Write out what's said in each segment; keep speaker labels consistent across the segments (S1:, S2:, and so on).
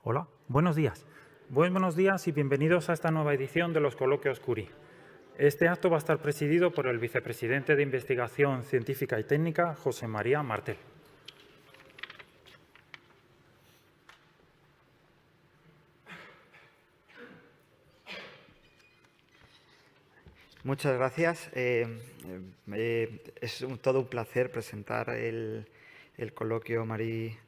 S1: Hola, buenos días. Buenos días y bienvenidos a esta nueva edición de los Coloquios Curie. Este acto va a estar presidido por el vicepresidente de Investigación Científica y Técnica, José María Martel.
S2: Muchas gracias. Es todo un placer presentar el coloquio Marie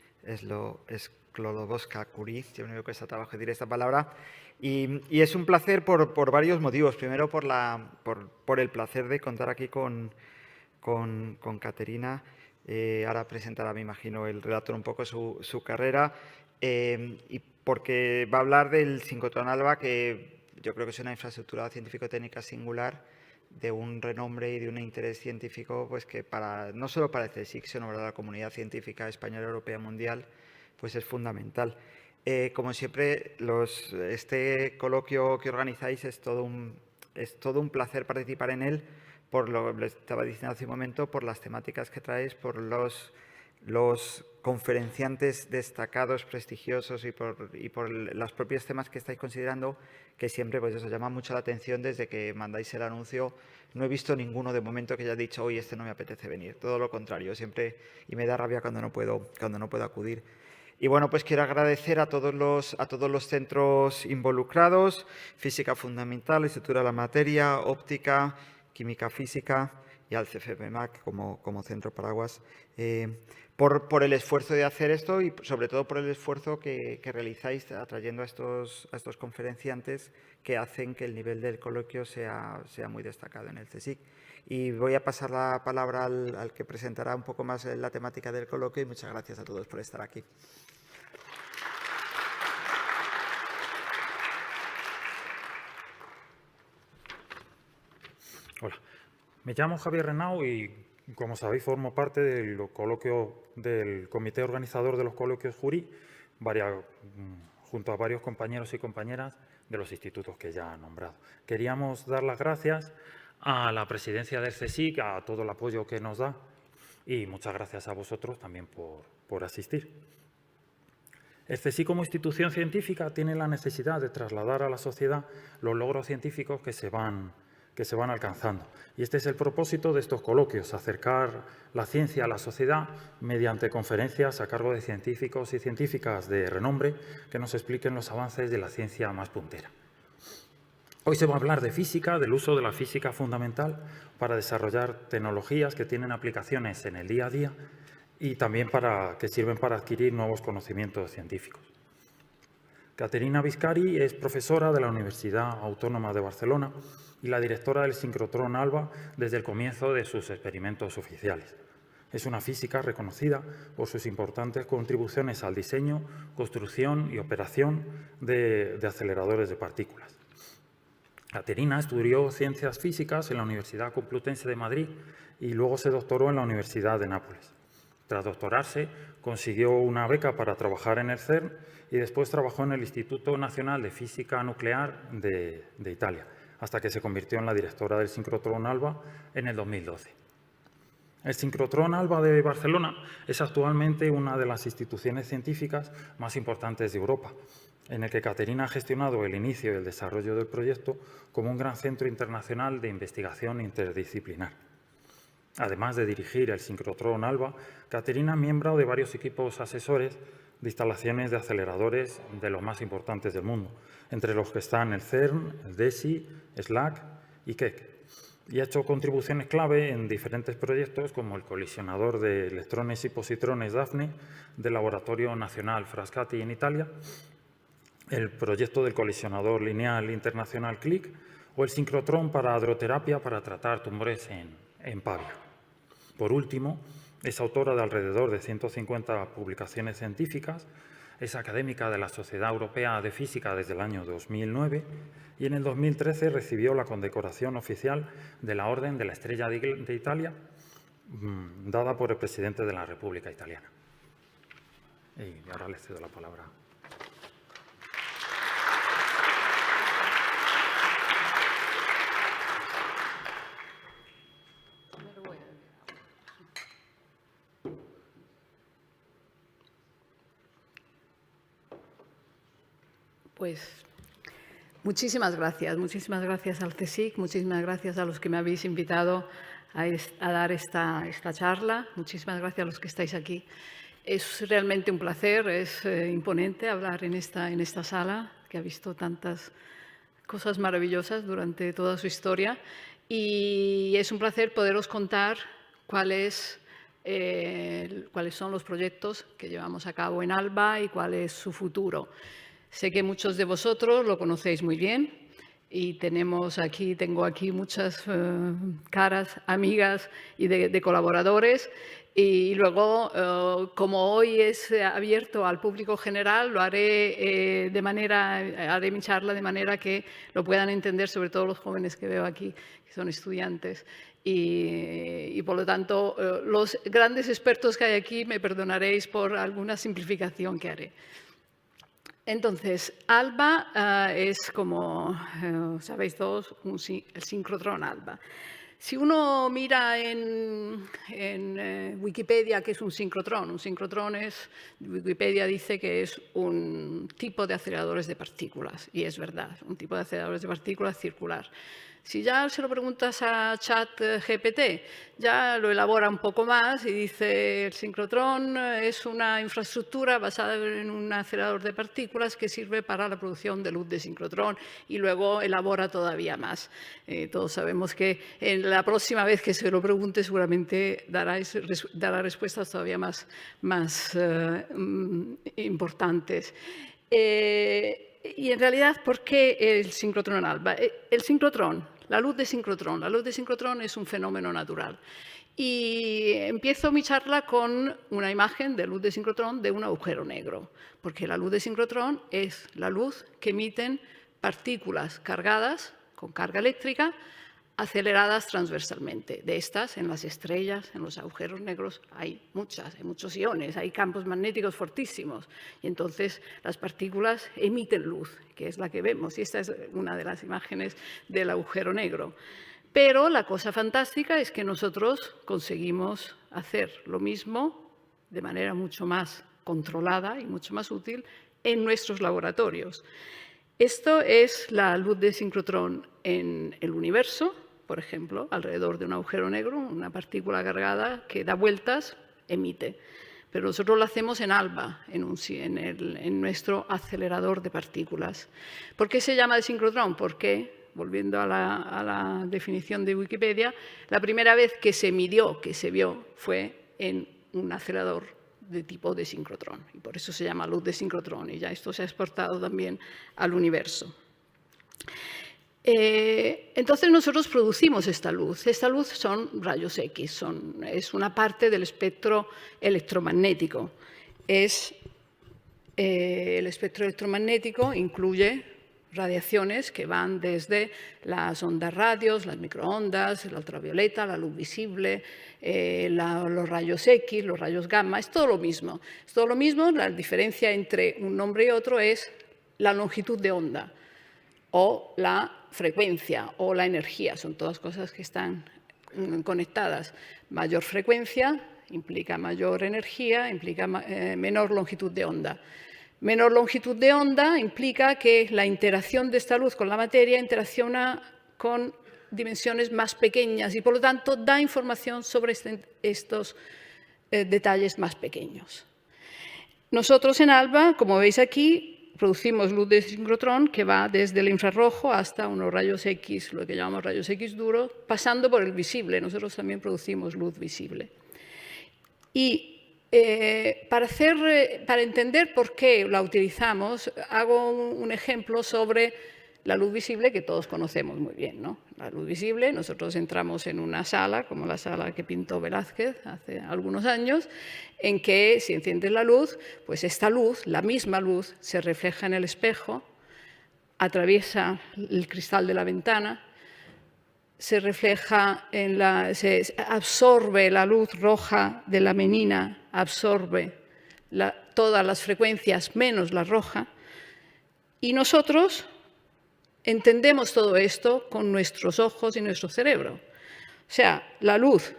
S2: Sklodowska-Curie, yo no veo que trabajo decir esta palabra, y es un placer por varios motivos. Primero, por el placer de contar aquí con Caterina. Ahora presentará, me imagino, el relator un poco su carrera, y porque va a hablar del sincrotrón ALBA, que yo creo que es una infraestructura científico-técnica singular de un renombre y de un interés científico, pues que no solo para el CSIC, sino para la comunidad científica española, europea, mundial, pues es fundamental. Como siempre, este coloquio que organizáis es todo un placer participar en él, por lo que estaba diciendo hace un momento, por las temáticas que traéis, por los conferenciantes destacados, prestigiosos y por los propios temas que estáis considerando, que siempre pues os llama mucho la atención desde que mandáis el anuncio. No he visto ninguno de momento que haya dicho, hoy este no me apetece venir. Todo lo contrario, siempre, y me da rabia cuando no puedo acudir. Y bueno, pues quiero agradecer a todos los centros involucrados: Física Fundamental, Estructura de la Materia, Óptica, Química Física, y al CFPMAC como centro paraguas, por el esfuerzo de hacer esto y sobre todo por el esfuerzo que realizáis atrayendo a estos conferenciantes, que hacen que el nivel del coloquio sea muy destacado en el CSIC. Y voy a pasar la palabra al que presentará un poco más la temática del coloquio, y muchas gracias a todos por estar aquí.
S1: Hola, me llamo Javier Renau y, como sabéis, formo parte del comité organizador de los Coloquios Curie, junto a varios compañeros y compañeras de los institutos que ya han nombrado. Queríamos dar las gracias a la presidencia del CSIC, a todo el apoyo que nos da, y muchas gracias a vosotros también por asistir. El CSIC, como institución científica, tiene la necesidad de trasladar a la sociedad los logros científicos que se van alcanzando. Y este es el propósito de estos coloquios: acercar la ciencia a la sociedad mediante conferencias a cargo de científicos y científicas de renombre que nos expliquen los avances de la ciencia más puntera. Hoy se va a hablar de física, del uso de la física fundamental para desarrollar tecnologías que tienen aplicaciones en el día a día y también que sirven para adquirir nuevos conocimientos científicos. Caterina Biscari es profesora de la Universidad Autónoma de Barcelona y la directora del sincrotrón ALBA desde el comienzo de sus experimentos oficiales. Es una física reconocida por sus importantes contribuciones al diseño, construcción y operación de aceleradores de partículas. Caterina estudió Ciencias Físicas en la Universidad Complutense de Madrid y luego se doctoró en la Universidad de Nápoles. Tras doctorarse, consiguió una beca para trabajar en el CERN y después trabajó en el Instituto Nacional de Física Nuclear de Italia, hasta que se convirtió en la directora del sincrotrón ALBA en el 2012. El sincrotrón ALBA de Barcelona es actualmente una de las instituciones científicas más importantes de Europa, en el que Caterina ha gestionado el inicio y el desarrollo del proyecto como un gran centro internacional de investigación interdisciplinar. Además de dirigir el sincrotrón ALBA, Caterina es miembro de varios equipos asesores de instalaciones de aceleradores de los más importantes del mundo, entre los que están el CERN, el DESI, SLAC y Keck. Y ha hecho contribuciones clave en diferentes proyectos, como el colisionador de electrones y positrones DAFNE del Laboratorio Nacional Frascati en Italia, el proyecto del colisionador lineal internacional CLIC o el sincrotrón para hidroterapia para tratar tumores en Pavia. Por último, es autora de alrededor de 150 publicaciones científicas, es académica de la Sociedad Europea de Física desde el año 2009 y en el 2013 recibió la condecoración oficial de la Orden de la Estrella de Italia, dada por el presidente de la República Italiana. Y ahora le cedo la palabra.
S3: Pues muchísimas gracias al CSIC, muchísimas gracias a los que me habéis invitado a dar esta charla, muchísimas gracias a los que estáis aquí. Es realmente un placer, es imponente hablar en esta sala, que ha visto tantas cosas maravillosas durante toda su historia, y es un placer poderos contar cuáles son los proyectos que llevamos a cabo en ALBA y cuál es su futuro. Sé que muchos de vosotros lo conocéis muy bien y tengo aquí muchas caras, amigas y de colaboradores. Y luego, como hoy es abierto al público general, haré mi charla de manera que lo puedan entender, sobre todo los jóvenes que veo aquí, que son estudiantes. Y por lo tanto, los grandes expertos que hay aquí me perdonaréis por alguna simplificación que haré. Entonces, ALBA es, como sabéis todos, el sincrotrón ALBA. Si uno mira en Wikipedia qué es un sincrotrón Wikipedia dice que es un tipo de aceleradores de partículas, y es verdad, un tipo de aceleradores de partículas circular. Si ya se lo preguntas a ChatGPT, ya lo elabora un poco más y dice el sincrotrón es una infraestructura basada en un acelerador de partículas que sirve para la producción de luz de sincrotrón, y luego elabora todavía más. Todos sabemos que en la próxima vez que se lo pregunte seguramente dará respuestas todavía más importantes. Y en realidad, ¿por qué el sincrotrón ALBA? La luz de sincrotrón es un fenómeno natural. Y empiezo mi charla con una imagen de luz de sincrotrón de un agujero negro, porque la luz de sincrotrón es la luz que emiten partículas cargadas con carga eléctrica aceleradas transversalmente. De estas, en las estrellas, en los agujeros negros, hay muchos iones, hay campos magnéticos fortísimos. Y entonces las partículas emiten luz, que es la que vemos. Y esta es una de las imágenes del agujero negro. Pero la cosa fantástica es que nosotros conseguimos hacer lo mismo de manera mucho más controlada y mucho más útil en nuestros laboratorios. Esto es la luz de sincrotrón en el universo, por ejemplo, alrededor de un agujero negro, una partícula cargada que da vueltas, emite. Pero nosotros lo hacemos en ALBA, en nuestro acelerador de partículas. ¿Por qué se llama de sincrotrón? Porque, volviendo a la definición de Wikipedia, la primera vez que se midió, que se vio, fue en un acelerador de tipo de sincrotrón, y por eso se llama luz de sincrotrón, y ya esto se ha exportado también al universo. Entonces nosotros producimos esta luz. Esta luz son rayos X, es una parte del espectro electromagnético. El espectro electromagnético incluye radiaciones que van desde las ondas radios, las microondas, la ultravioleta, la luz visible, los rayos X, los rayos gamma, es todo lo mismo. Es todo lo mismo, la diferencia entre un nombre y otro es la longitud de onda o la frecuencia o la energía, son todas cosas que están conectadas. Mayor frecuencia implica mayor energía, implica menor longitud de onda. Menor longitud de onda implica que la interacción de esta luz con la materia interacciona con dimensiones más pequeñas y, por lo tanto, da información sobre estos detalles más pequeños. Nosotros en ALBA, como veis aquí, producimos luz de sincrotrón que va desde el infrarrojo hasta unos rayos X, lo que llamamos rayos X duros, pasando por el visible. Nosotros también producimos luz visible. Y para entender por qué la utilizamos, hago un ejemplo sobre la luz visible que todos conocemos muy bien, ¿no? La luz visible, nosotros entramos en una sala, como la sala que pintó Velázquez hace algunos años, en que si enciendes la luz, pues esta luz, la misma luz, se refleja en el espejo, atraviesa el cristal de la ventana, se refleja se absorbe la luz roja de la menina, absorbe todas las frecuencias menos la roja, y nosotros entendemos todo esto con nuestros ojos y nuestro cerebro. O sea, la luz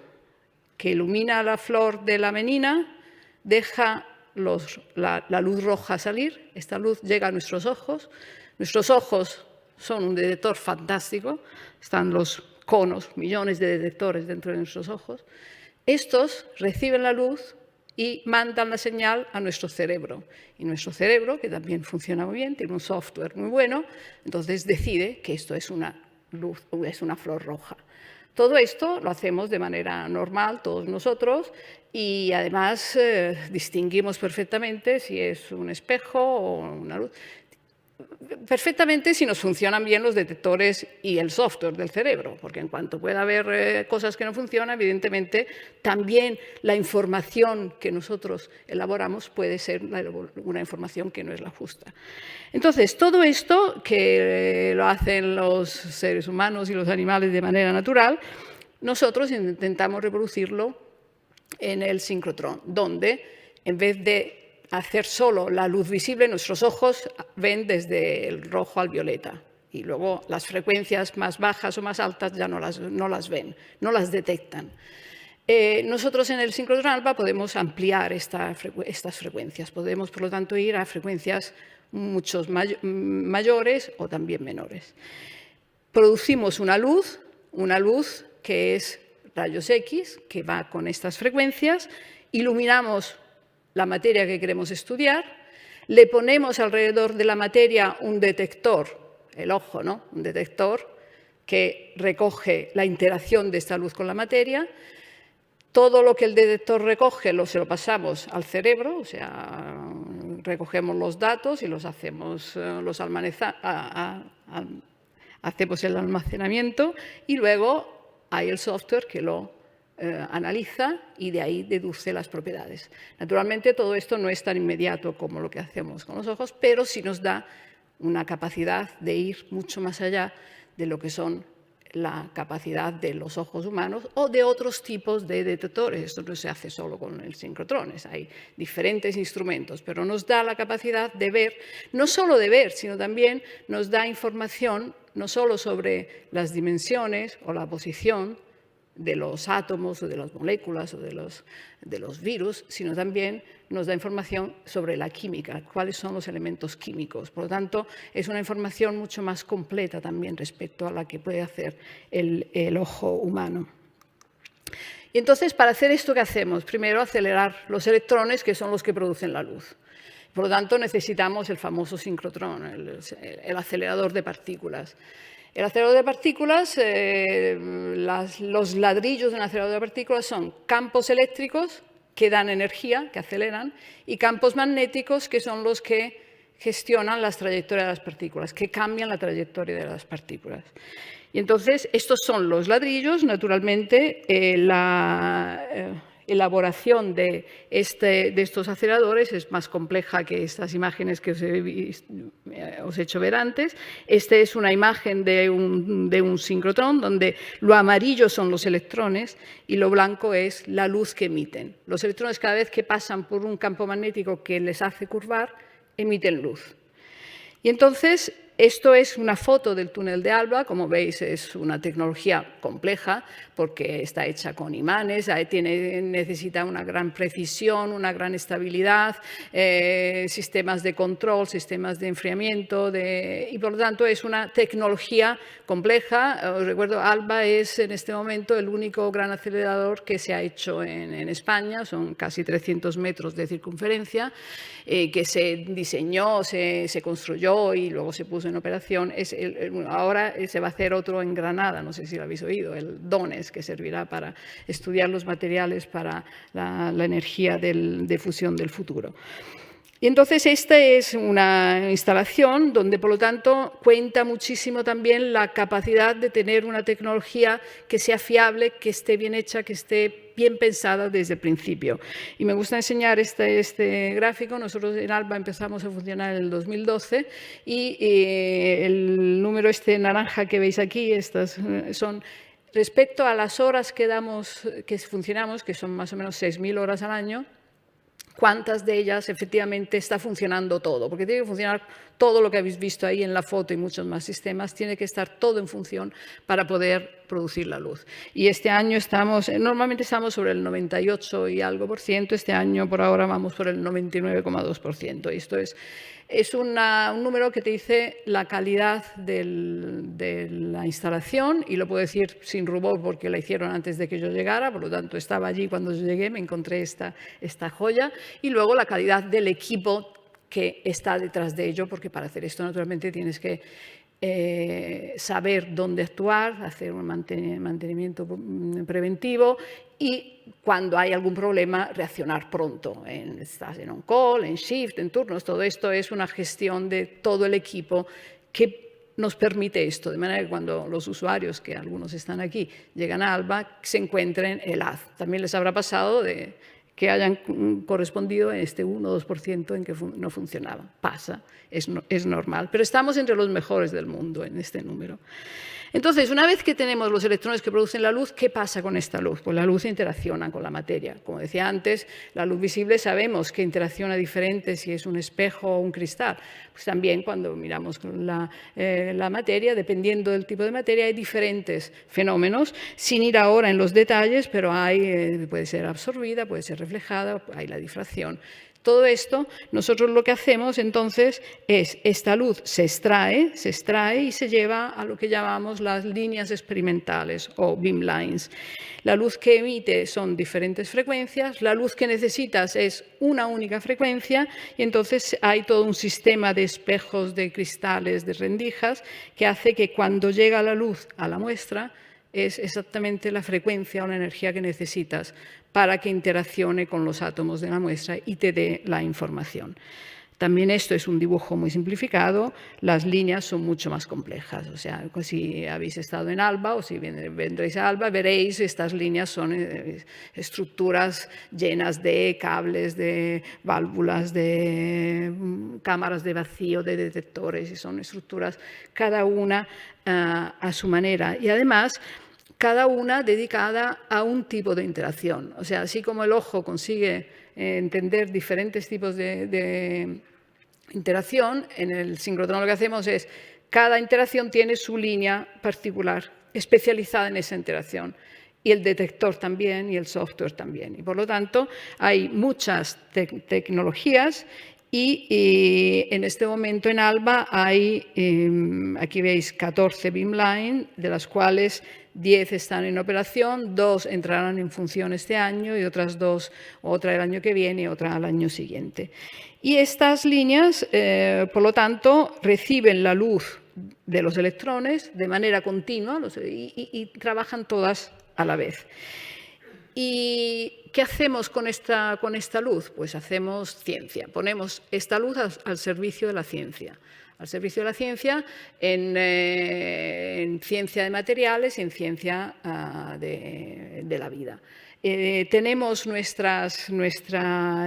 S3: que ilumina la flor de la menina deja la luz roja a salir. Esta luz llega a nuestros ojos. Nuestros ojos son un detector fantástico. Están los conos, millones de detectores dentro de nuestros ojos. Estos reciben la luz y mandan la señal a nuestro cerebro. Y nuestro cerebro, que también funciona muy bien, tiene un software muy bueno, entonces decide que esto es una luz, es una flor roja. Todo esto lo hacemos de manera normal, todos nosotros, y además distinguimos perfectamente si es un espejo o una luz. Perfectamente si nos funcionan bien los detectores y el software del cerebro, porque en cuanto pueda haber cosas que no funcionan, evidentemente también la información que nosotros elaboramos puede ser una información que no es la justa. Entonces, todo esto que lo hacen los seres humanos y los animales de manera natural, nosotros intentamos reproducirlo en el sincrotrón, donde en vez de hacer solo la luz visible, nuestros ojos ven desde el rojo al violeta y luego las frecuencias más bajas o más altas ya no las ven, no las detectan. Nosotros en el sincrotrón alfa podemos ampliar estas frecuencias, podemos por lo tanto ir a frecuencias mucho mayores o también menores. Producimos una luz que es rayos X, que va con estas frecuencias, iluminamos la materia que queremos estudiar, le ponemos alrededor de la materia un detector, el ojo, ¿no? Un detector que recoge la interacción de esta luz con la materia. Todo lo que el detector recoge se lo pasamos al cerebro, o sea, recogemos los datos y hacemos el almacenamiento y luego hay el software que lo analiza y de ahí deduce las propiedades. Naturalmente, todo esto no es tan inmediato como lo que hacemos con los ojos, pero sí nos da una capacidad de ir mucho más allá de lo que son la capacidad de los ojos humanos o de otros tipos de detectores. Esto no se hace solo con el sincrotrón, hay diferentes instrumentos, pero nos da la capacidad de ver, no solo de ver, sino también nos da información no solo sobre las dimensiones o la posición de los átomos o de las moléculas o de los virus, sino también nos da información sobre la química, cuáles son los elementos químicos. Por lo tanto, es una información mucho más completa también respecto a la que puede hacer el ojo humano. Y entonces, para hacer esto, ¿qué hacemos? Primero, acelerar los electrones, que son los que producen la luz. Por lo tanto, necesitamos el famoso sincrotrón, el acelerador de partículas. El acelerador de partículas, los ladrillos de un acelerador de partículas son campos eléctricos que dan energía, que aceleran, y campos magnéticos que son los que gestionan las trayectorias de las partículas, que cambian la trayectoria de las partículas. Y entonces, estos son los ladrillos. Naturalmente, la elaboración de estos aceleradores es más compleja que estas imágenes que os he hecho ver antes. Esta es una imagen de un sincrotrón donde lo amarillo son los electrones y lo blanco es la luz que emiten. Los electrones, cada vez que pasan por un campo magnético que les hace curvar, emiten luz. Y entonces, esto es una foto del túnel de Alba. Como veis, es una tecnología compleja porque está hecha con imanes, necesita una gran precisión, una gran estabilidad, sistemas de control, sistemas de enfriamiento, y por lo tanto es una tecnología compleja. Os recuerdo, Alba es en este momento el único gran acelerador que se ha hecho en España, son casi 300 metros de circunferencia, que se diseñó, se construyó y luego se puso en operación. Ahora se va a hacer otro en Granada, no sé si lo habéis oído, el DONES, que servirá para estudiar los materiales para la energía de fusión del futuro. Y entonces esta es una instalación donde, por lo tanto, cuenta muchísimo también la capacidad de tener una tecnología que sea fiable, que esté bien hecha, que esté bien pensada desde el principio. Y me gusta enseñar este gráfico. Nosotros en Alba empezamos a funcionar en el 2012 y el número naranja que veis aquí, estas son respecto a las horas que funcionamos, que son más o menos 6.000 horas al año. Cuántas de ellas efectivamente está funcionando todo, porque tiene que funcionar todo lo que habéis visto ahí en la foto y muchos más sistemas, tiene que estar todo en función para poder producir la luz. Y este año normalmente estamos sobre el 98 y algo por ciento, este año por ahora vamos por el 99,2%. Esto es un número que te dice la calidad de la instalación, y lo puedo decir sin rubor porque la hicieron antes de que yo llegara, por lo tanto estaba allí cuando yo llegué, me encontré esta joya, y luego la calidad del equipo que está detrás de ello, porque para hacer esto naturalmente tienes que saber dónde actuar, hacer un mantenimiento preventivo y cuando hay algún problema reaccionar pronto. Estás en on-call, en shift, en turnos, todo esto es una gestión de todo el equipo que nos permite esto, de manera que cuando los usuarios, que algunos están aquí, llegan a Alba, se encuentren helad. También les habrá pasado que hayan correspondido en este 1 o 2% en que no funcionaba. Pasa, es normal. Pero estamos entre los mejores del mundo en este número. Entonces, una vez que tenemos los electrones que producen la luz, ¿qué pasa con esta luz? Pues la luz interacciona con la materia. Como decía antes, la luz visible sabemos que interacciona diferente si es un espejo o un cristal. Pues también cuando miramos la materia, dependiendo del tipo de materia, hay diferentes fenómenos, sin ir ahora en los detalles, pero puede ser absorbida, puede ser reflejada, hay la difracción. Todo esto, nosotros lo que hacemos entonces es, esta luz se extrae y se lleva a lo que llamamos las líneas experimentales o beamlines. La luz que emite son diferentes frecuencias, la luz que necesitas es una única frecuencia y entonces hay todo un sistema de espejos, de cristales, de rendijas que hace que cuando llega la luz a la muestra es exactamente la frecuencia o la energía que necesitas para que interaccione con los átomos de la muestra y te dé la información. También esto es un dibujo muy simplificado, las líneas son mucho más complejas. O sea, si habéis estado en Alba o si vendréis a Alba, veréis estas líneas son estructuras llenas de cables, de válvulas, de cámaras de vacío, de detectores, y son estructuras cada una a su manera. Y además, cada una dedicada a un tipo de interacción. O sea, así como el ojo consigue entender diferentes tipos de interacción, en el sincrotrón lo que hacemos es, cada interacción tiene su línea particular, especializada en esa interacción. Y el detector también, y el software también. Y por lo tanto, hay muchas tecnologías y en este momento en Alba hay, aquí veis, 14 beamline, de las cuales 10 están en operación, 2 entrarán en función este año y otras 2, otra el año que viene y otra al año siguiente. Y estas líneas, por lo tanto, reciben la luz de los electrones de manera continua y trabajan todas a la vez. ¿Y qué hacemos con esta luz? Pues hacemos ciencia, ponemos esta luz al servicio de la ciencia. Al servicio de la ciencia en ciencia de materiales y en ciencia de la vida. Tenemos nuestra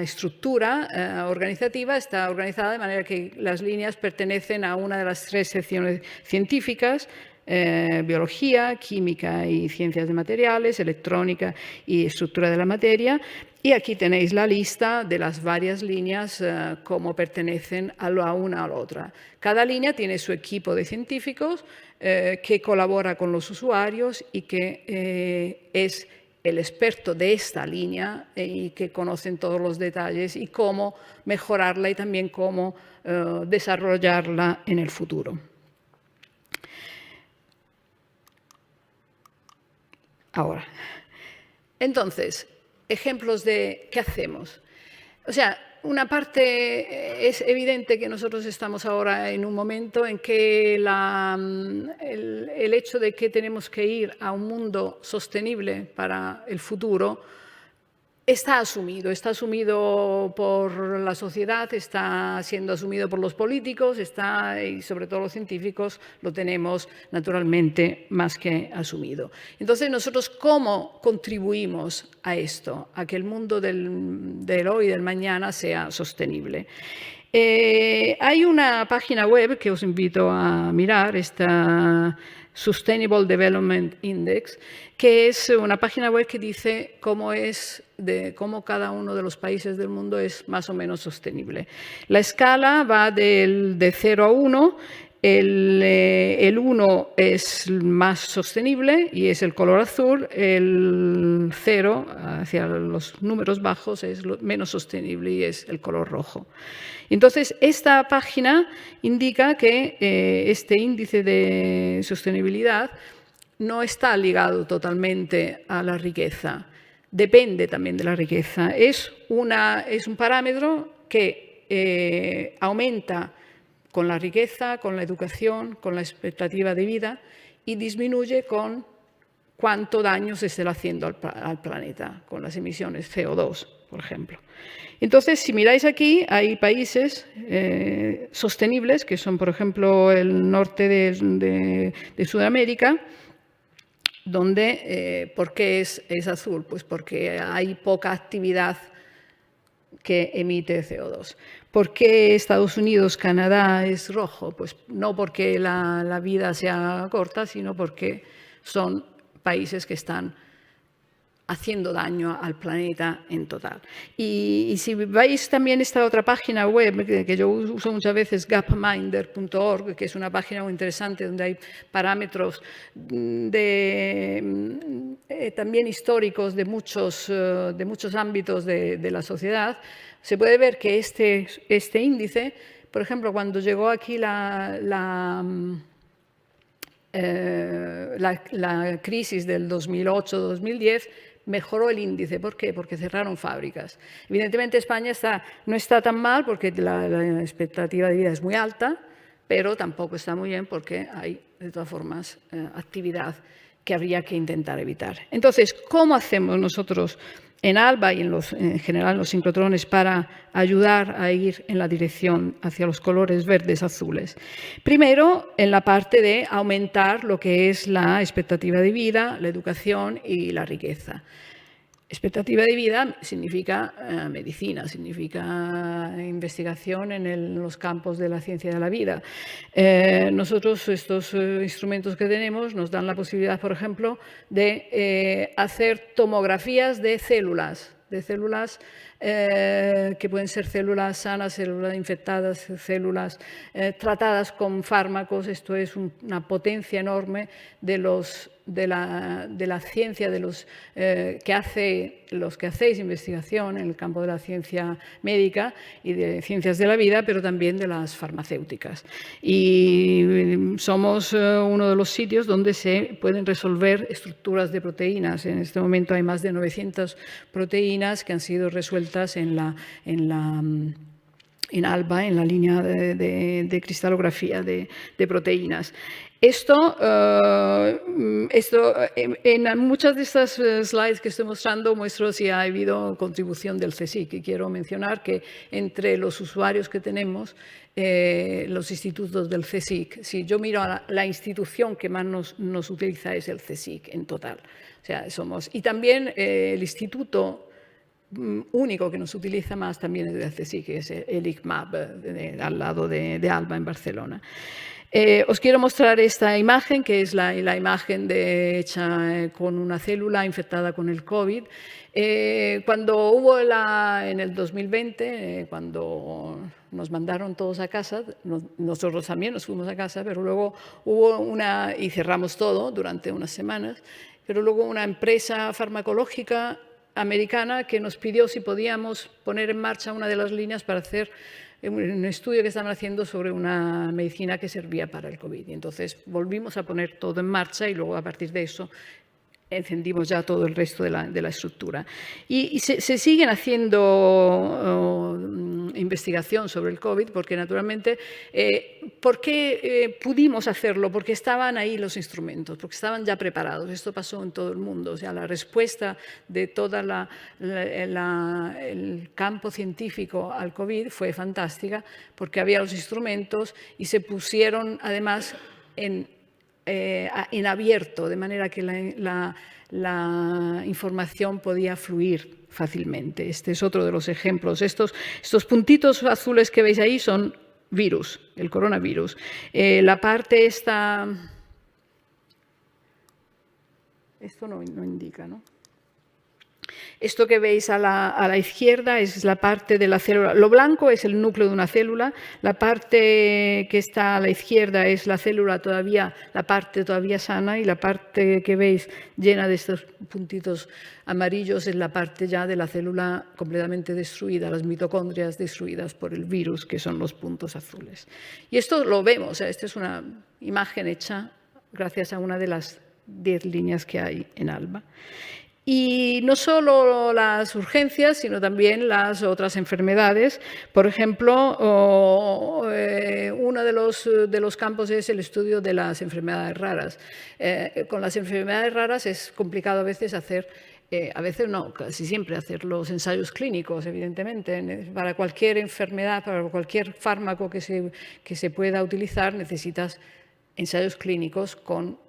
S3: estructura organizativa, está organizada de manera que las líneas pertenecen a una de las 3 secciones científicas: biología, química y ciencias de materiales, electrónica y estructura de la materia. Y aquí tenéis la lista de las varias líneas, cómo pertenecen a la una a la otra. Cada línea tiene su equipo de científicos que colabora con los usuarios y que es el experto de esta línea y que conocen todos los detalles y cómo mejorarla y también cómo desarrollarla en el futuro. Ahora, entonces, ejemplos de qué hacemos. O sea, una parte es evidente que nosotros estamos ahora en un momento en que el hecho de que tenemos que ir a un mundo sostenible para el futuro está asumido por la sociedad, está siendo asumido por los políticos, y sobre todo los científicos lo tenemos naturalmente más que asumido. Entonces, nosotros, ¿cómo contribuimos a esto, a que el mundo del hoy y del mañana sea sostenible? Hay una página web que os invito a mirar, esta Sustainable Development Index, que es una página web que dice cómo cada uno de los países del mundo es más o menos sostenible. La escala va de 0 a 1 El 1 es más sostenible y es el color azul, el 0 hacia los números bajos es menos sostenible y es el color rojo. Entonces, esta página indica que este índice de sostenibilidad no está ligado totalmente a la riqueza, depende también de la riqueza. Es un parámetro que aumenta con la riqueza, con la educación, con la expectativa de vida y disminuye con cuánto daño se esté haciendo al planeta, con las emisiones CO2, por ejemplo. Entonces, si miráis aquí, hay países sostenibles, que son, por ejemplo, el norte de Sudamérica, donde, ¿por qué es azul? Pues porque hay poca actividad que emite CO2. ¿Por qué Estados Unidos, Canadá es rojo? Pues no porque la vida sea corta, sino porque son países que están haciendo daño al planeta en total. Y si veis también esta otra página web que yo uso muchas veces, gapminder.org, que es una página muy interesante donde hay parámetros también históricos de muchos ámbitos de la sociedad, se puede ver que este índice, por ejemplo, cuando llegó aquí la crisis del 2008-2010, mejoró el índice. ¿Por qué? Porque cerraron fábricas. Evidentemente España no está tan mal porque la expectativa de vida es muy alta, pero tampoco está muy bien porque hay, de todas formas, actividad que habría que intentar evitar. Entonces, ¿cómo hacemos nosotros en ALBA y en general en los sincrotrones para ayudar a ir en la dirección hacia los colores verdes azules? Primero, en la parte de aumentar lo que es la expectativa de vida, la educación y la riqueza. Expectativa de vida significa medicina, significa investigación en los campos de la ciencia de la vida. Nosotros, estos instrumentos que tenemos, nos dan la posibilidad, por ejemplo, de hacer tomografías de células que pueden ser células sanas, células infectadas, células tratadas con fármacos. Esto es una potencia enorme de la ciencia, de los que hacéis investigación en el campo de la ciencia médica y de ciencias de la vida, pero también de las farmacéuticas. Y somos uno de los sitios donde se pueden resolver estructuras de proteínas. En este momento hay más de 900 proteínas que han sido resueltas en ALBA, en la línea de cristalografía de proteínas. Esto, en muchas de estas slides que estoy mostrando, muestro si ha habido contribución del CSIC. Y quiero mencionar que entre los usuarios que tenemos, los institutos del CSIC, si yo miro a la institución que más nos utiliza es el CSIC en total. O sea, y también el instituto único que nos utiliza más también es el CSIC, que es el ICMAP, al lado de ALBA en Barcelona. Os quiero mostrar esta imagen, que es la imagen hecha con una célula infectada con el COVID. Cuando hubo en el 2020, cuando nos mandaron todos a casa, nosotros también nos fuimos a casa, pero luego y cerramos todo durante unas semanas, pero luego una empresa farmacológica americana que nos pidió si podíamos poner en marcha una de las líneas para hacer un estudio que estaban haciendo sobre una medicina que servía para el COVID. Y entonces volvimos a poner todo en marcha y luego a partir de eso encendimos ya todo el resto de la estructura. Y se siguen haciendo investigación sobre el COVID porque, naturalmente, ¿por qué pudimos hacerlo? Porque estaban ahí los instrumentos, porque estaban ya preparados. Esto pasó en todo el mundo. O sea, la respuesta de todo el campo científico al COVID fue fantástica porque había los instrumentos y se pusieron, además, en abierto, de manera que la información podía fluir fácilmente. Este es otro de los ejemplos. Estos puntitos azules que veis ahí son virus, el coronavirus. La parte esta... Esto no indica, ¿no? Esto que veis a la izquierda es la parte de la célula. Lo blanco es el núcleo de una célula. La parte que está a la izquierda es la célula todavía, la parte todavía sana, y la parte que veis llena de estos puntitos amarillos es la parte ya de la célula completamente destruida, las mitocondrias destruidas por el virus, que son los puntos azules. Y esto lo vemos, esta es una imagen hecha gracias a una de las 10 líneas que hay en ALBA. Y no solo las urgencias, sino también las otras enfermedades. Por ejemplo, uno de los campos es el estudio de las enfermedades raras. Con las enfermedades raras es complicado a veces hacer, a veces no, casi siempre hacer los ensayos clínicos, evidentemente. Para cualquier enfermedad, para cualquier fármaco que se pueda utilizar, necesitas ensayos clínicos con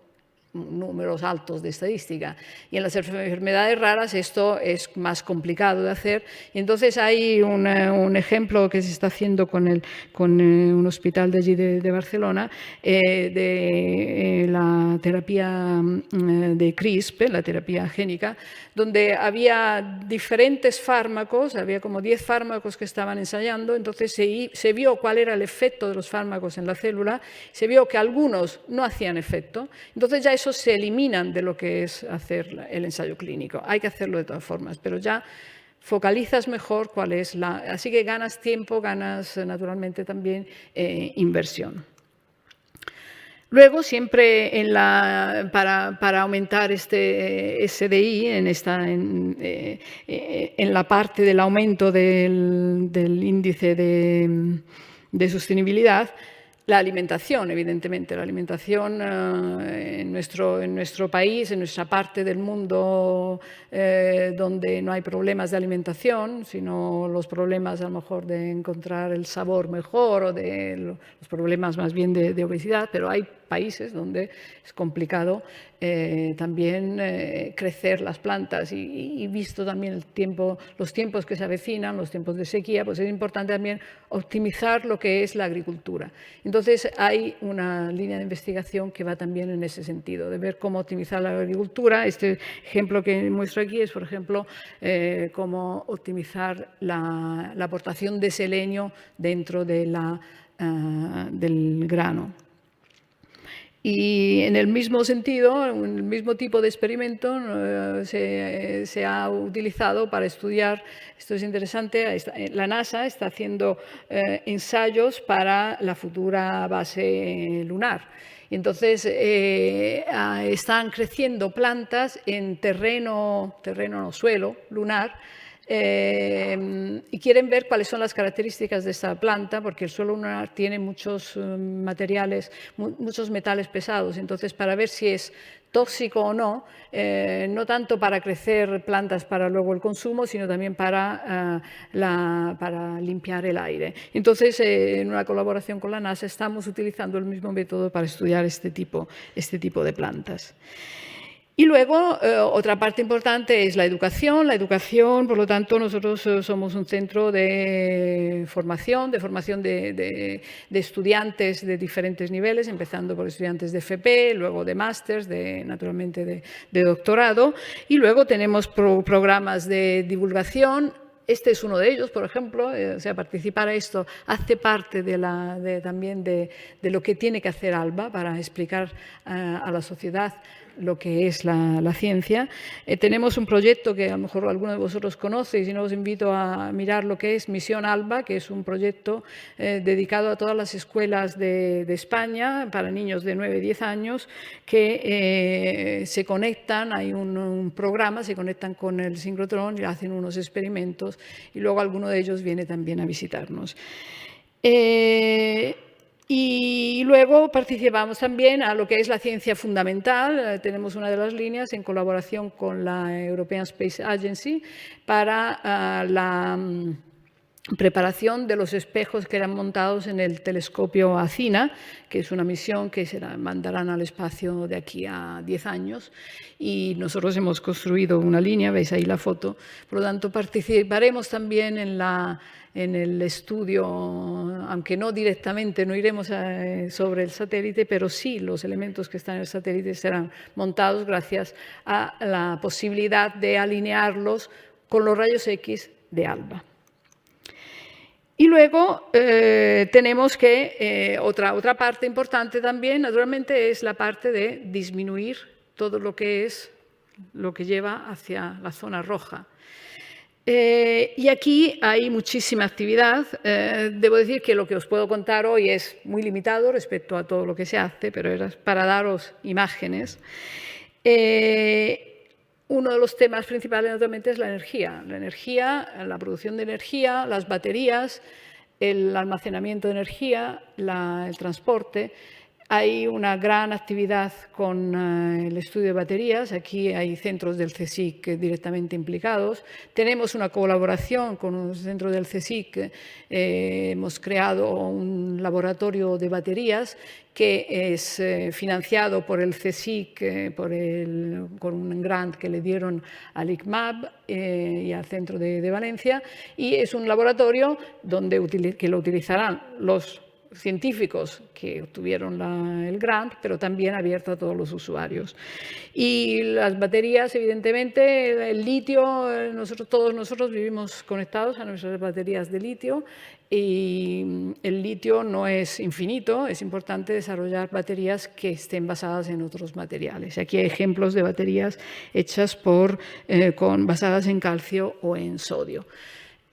S3: números altos de estadística. Y en las enfermedades raras esto es más complicado de hacer. Y entonces hay un ejemplo que se está haciendo con un hospital de allí de Barcelona, de la terapia de CRISPR, la terapia génica, donde había diferentes fármacos, había como 10 fármacos que estaban ensayando. Entonces se vio cuál era el efecto de los fármacos en la célula, se vio que algunos no hacían efecto. Entonces ya esos se eliminan de lo que es hacer el ensayo clínico. Hay que hacerlo de todas formas, pero ya focalizas mejor cuál es la... Así que ganas tiempo, ganas naturalmente también inversión. Luego, siempre para aumentar este SDI, en la parte del aumento del índice de sostenibilidad, la alimentación, evidentemente. La alimentación en nuestro país, en nuestra parte del mundo donde no hay problemas de alimentación, sino los problemas a lo mejor de encontrar el sabor mejor o de los problemas más bien de obesidad, pero hay países donde es complicado también crecer las plantas y visto también los tiempos que se avecinan, los tiempos de sequía, pues es importante también optimizar lo que es la agricultura. Entonces hay una línea de investigación que va también en ese sentido, de ver cómo optimizar la agricultura. Este ejemplo que muestro aquí es, por ejemplo, cómo optimizar la aportación de selenio dentro de del grano. Y en el mismo sentido, en el mismo tipo de experimento se ha utilizado para estudiar, esto es interesante, la NASA está haciendo ensayos para la futura base lunar. Y entonces están creciendo plantas en suelo lunar, y quieren ver cuáles son las características de esta planta, porque el suelo lunar tiene muchos materiales, muchos metales pesados. Entonces, para ver si es tóxico o no, no tanto para crecer plantas para luego el consumo, sino también para limpiar el aire. Entonces, en una colaboración con la NASA, estamos utilizando el mismo método para estudiar este tipo de plantas. Y luego, otra parte importante es la educación. La educación, por lo tanto, nosotros somos un centro de formación de estudiantes de diferentes niveles, empezando por estudiantes de FP, luego de másters, naturalmente de doctorado, y luego tenemos programas de divulgación. Este es uno de ellos, por ejemplo, o sea, participar a esto hace parte también de lo que tiene que hacer ALBA para explicar a la sociedad lo que es la ciencia. Tenemos un proyecto que a lo mejor alguno de vosotros conoce, y si no os invito a mirar lo que es Misión ALBA, que es un proyecto dedicado a todas las escuelas de España para niños de 9 y 10 años que se conectan, hay un programa, se conectan con el sincrotrón y hacen unos experimentos, y luego alguno de ellos viene también a visitarnos. Y luego participamos también a lo que es la ciencia fundamental. Tenemos una de las líneas en colaboración con la European Space Agency para preparación de los espejos que eran montados en el telescopio Athena, que es una misión que se mandarán al espacio de aquí a 10 años. Y nosotros hemos construido una línea, veis ahí la foto. Por lo tanto, participaremos también en el estudio, aunque no directamente, no iremos sobre el satélite, pero sí los elementos que están en el satélite serán montados gracias a la posibilidad de alinearlos con los rayos X de ALBA. Y luego tenemos que, otra parte importante también, naturalmente, es la parte de disminuir todo lo que lleva hacia la zona roja. Y aquí hay muchísima actividad. Debo decir que lo que os puedo contar hoy es muy limitado respecto a todo lo que se hace, pero era para daros imágenes. Uno de los temas principales, naturalmente, es la energía. La energía, la producción de energía, las baterías, el almacenamiento de energía, el transporte. Hay una gran actividad con el estudio de baterías. Aquí hay centros del CSIC directamente implicados. Tenemos una colaboración con un centro del CSIC. Hemos creado un laboratorio de baterías que es financiado por el CSIC con un grant que le dieron al ICMAB y al Centro de Valencia. Y es un laboratorio que lo utilizarán los científicos que obtuvieron el grant, pero también abierto a todos los usuarios. Y las baterías, evidentemente, el litio, todos nosotros vivimos conectados a nuestras baterías de litio, y el litio no es infinito, es importante desarrollar baterías que estén basadas en otros materiales. Aquí hay ejemplos de baterías hechas basadas en calcio o en sodio.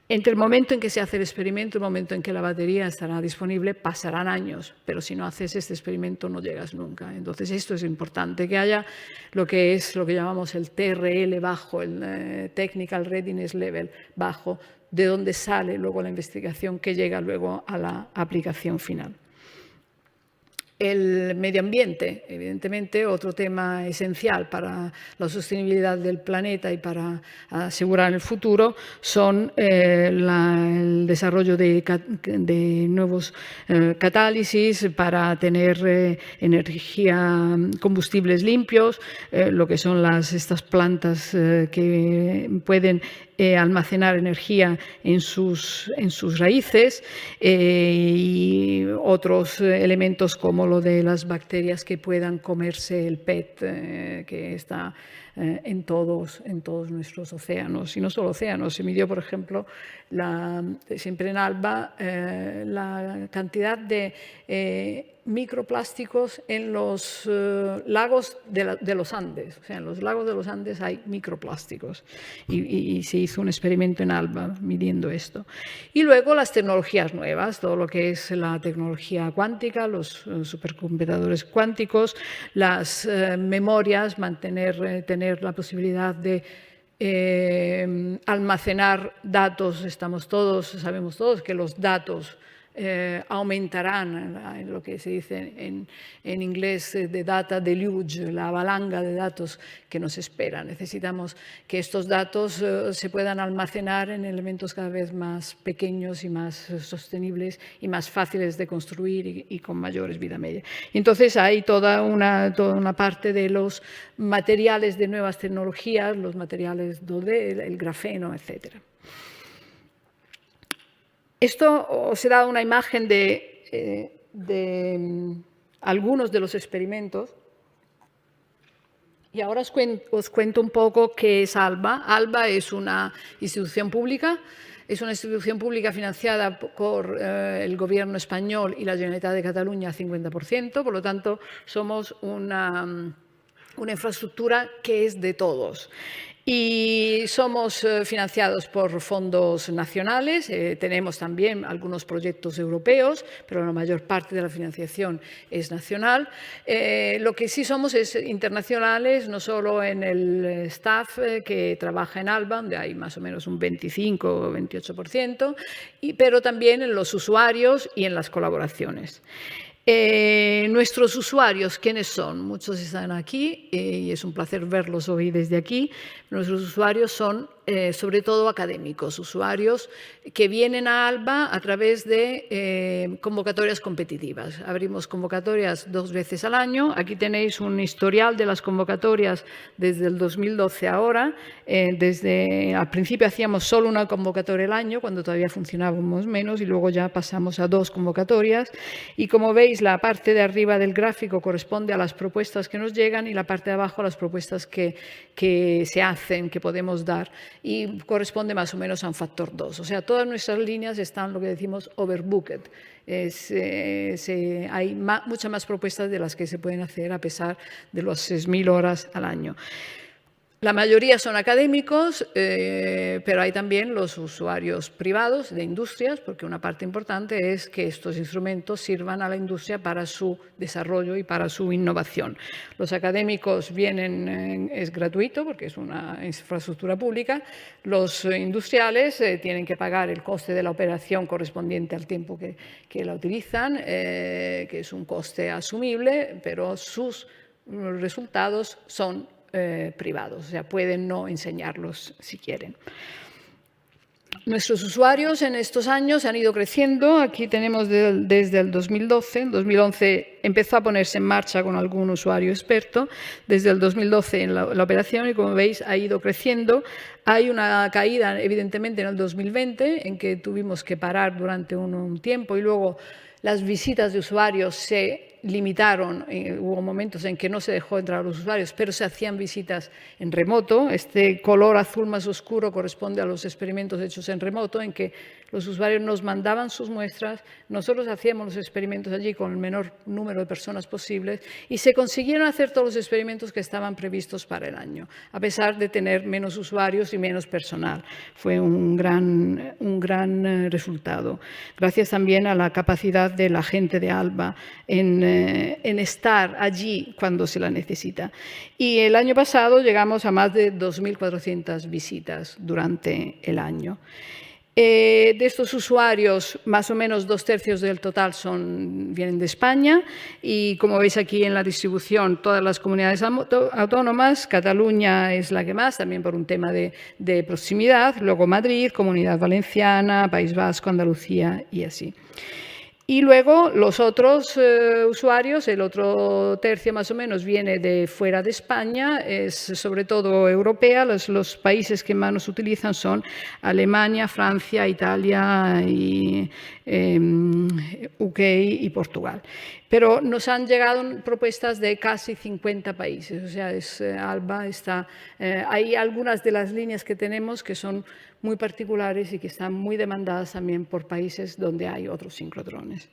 S3: Entre el momento en que se hace el experimento y el momento en que la batería estará disponible, pasarán años, pero si no haces este experimento no llegas nunca. Entonces, esto es importante, que haya lo que llamamos el TRL bajo, el Technical Readiness Level bajo, de donde sale luego la investigación que llega luego a la aplicación final. El medio ambiente, evidentemente, otro tema esencial para la sostenibilidad del planeta y para asegurar el futuro, son el desarrollo de nuevos catálisis para tener combustibles limpios, lo que son estas plantas que pueden almacenar energía en sus raíces, y otros elementos como lo de las bacterias que puedan comerse el PET, que está en todos nuestros océanos. Y no solo océanos, se midió, por ejemplo, siempre en ALBA, la cantidad de microplásticos en los lagos de los Andes. O sea, en los lagos de los Andes hay microplásticos. Y se hizo un experimento en ALBA midiendo esto. Y luego las tecnologías nuevas, todo lo que es la tecnología cuántica, los supercomputadores cuánticos, las memorias, tener la posibilidad de almacenar datos. Sabemos todos que los datos aumentarán en lo que se dice en inglés de data deluge, la avalancha de datos que nos espera. Necesitamos que estos datos se puedan almacenar en elementos cada vez más pequeños y más sostenibles y más fáciles de construir y con mayores vida media. Y entonces hay toda una parte de los materiales de nuevas tecnologías, los materiales 2D, el grafeno, etcétera. Esto os he dado una imagen de algunos de los experimentos. Y ahora os cuento un poco qué es ALBA. ALBA es una institución pública. Es una institución pública financiada por el Gobierno español y la Generalitat de Cataluña 50%. Por lo tanto, somos una infraestructura que es de todos. Y somos financiados por fondos nacionales, tenemos también algunos proyectos europeos, pero la mayor parte de la financiación es nacional. Lo que sí somos es internacionales, no solo en el staff que trabaja en ALBA, donde hay más o menos un 25 o 28%, pero también en los usuarios y en las colaboraciones. Nuestros usuarios, ¿quiénes son? Muchos están aquí y es un placer verlos hoy desde aquí. Nuestros usuarios son sobre todo académicos, usuarios que vienen a ALBA a través de convocatorias competitivas. Abrimos convocatorias 2 veces al año. Aquí tenéis un historial de las convocatorias desde el 2012 a ahora. Al principio hacíamos solo una convocatoria al año, cuando todavía funcionábamos menos, y luego ya pasamos a 2 convocatorias. Y como veis, la parte de arriba del gráfico corresponde a las propuestas que nos llegan y la parte de abajo a las propuestas que se hacen, que podemos dar, y corresponde más o menos a un factor 2. O sea, todas nuestras líneas están lo que decimos overbooked. Hay muchas más propuestas de las que se pueden hacer a pesar de las 6.000 horas al año. La mayoría son académicos, pero hay también los usuarios privados de industrias, porque una parte importante es que estos instrumentos sirvan a la industria para su desarrollo y para su innovación. Los académicos vienen, es gratuito porque es una infraestructura pública. Los industriales tienen que pagar el coste de la operación correspondiente al tiempo que la utilizan, que es un coste asumible, pero sus resultados son privados, o sea, pueden no enseñarlos si quieren. Nuestros usuarios en estos años han ido creciendo. Aquí tenemos desde el 2012. En 2011 empezó a ponerse en marcha con algún usuario experto. Desde el 2012 en la operación, y como veis ha ido creciendo. Hay una caída evidentemente en el 2020 en que tuvimos que parar durante un tiempo, y luego las visitas de usuarios se limitaron. Hubo momentos en que no se dejó entrar a los usuarios, pero se hacían visitas en remoto. Este color azul más oscuro corresponde a los experimentos hechos en remoto, en que los usuarios nos mandaban sus muestras, nosotros hacíamos los experimentos allí con el menor número de personas posibles, y se consiguieron hacer todos los experimentos que estaban previstos para el año, a pesar de tener menos usuarios y menos personal. Fue un gran resultado. Gracias también a la capacidad de la gente de ALBA en estar allí cuando se la necesita. Y el año pasado llegamos a más de 2.400 visitas durante el año. De estos usuarios, más o menos 2/3 del total vienen de España, y como veis aquí en la distribución, todas las comunidades autónomas. Cataluña es la que más, también por un tema de proximidad, luego Madrid, Comunidad Valenciana, País Vasco, Andalucía y así. Y luego los otros usuarios, el otro tercio más o menos, viene de fuera de España, es sobre todo europea. Los países que más nos utilizan son Alemania, Francia, Italia, y UK y Portugal. Pero nos han llegado propuestas de casi 50 países. O sea, ALBA está... hay algunas de las líneas que tenemos que son muy particulares y que están muy demandadas también por países donde hay otros sincrotrones.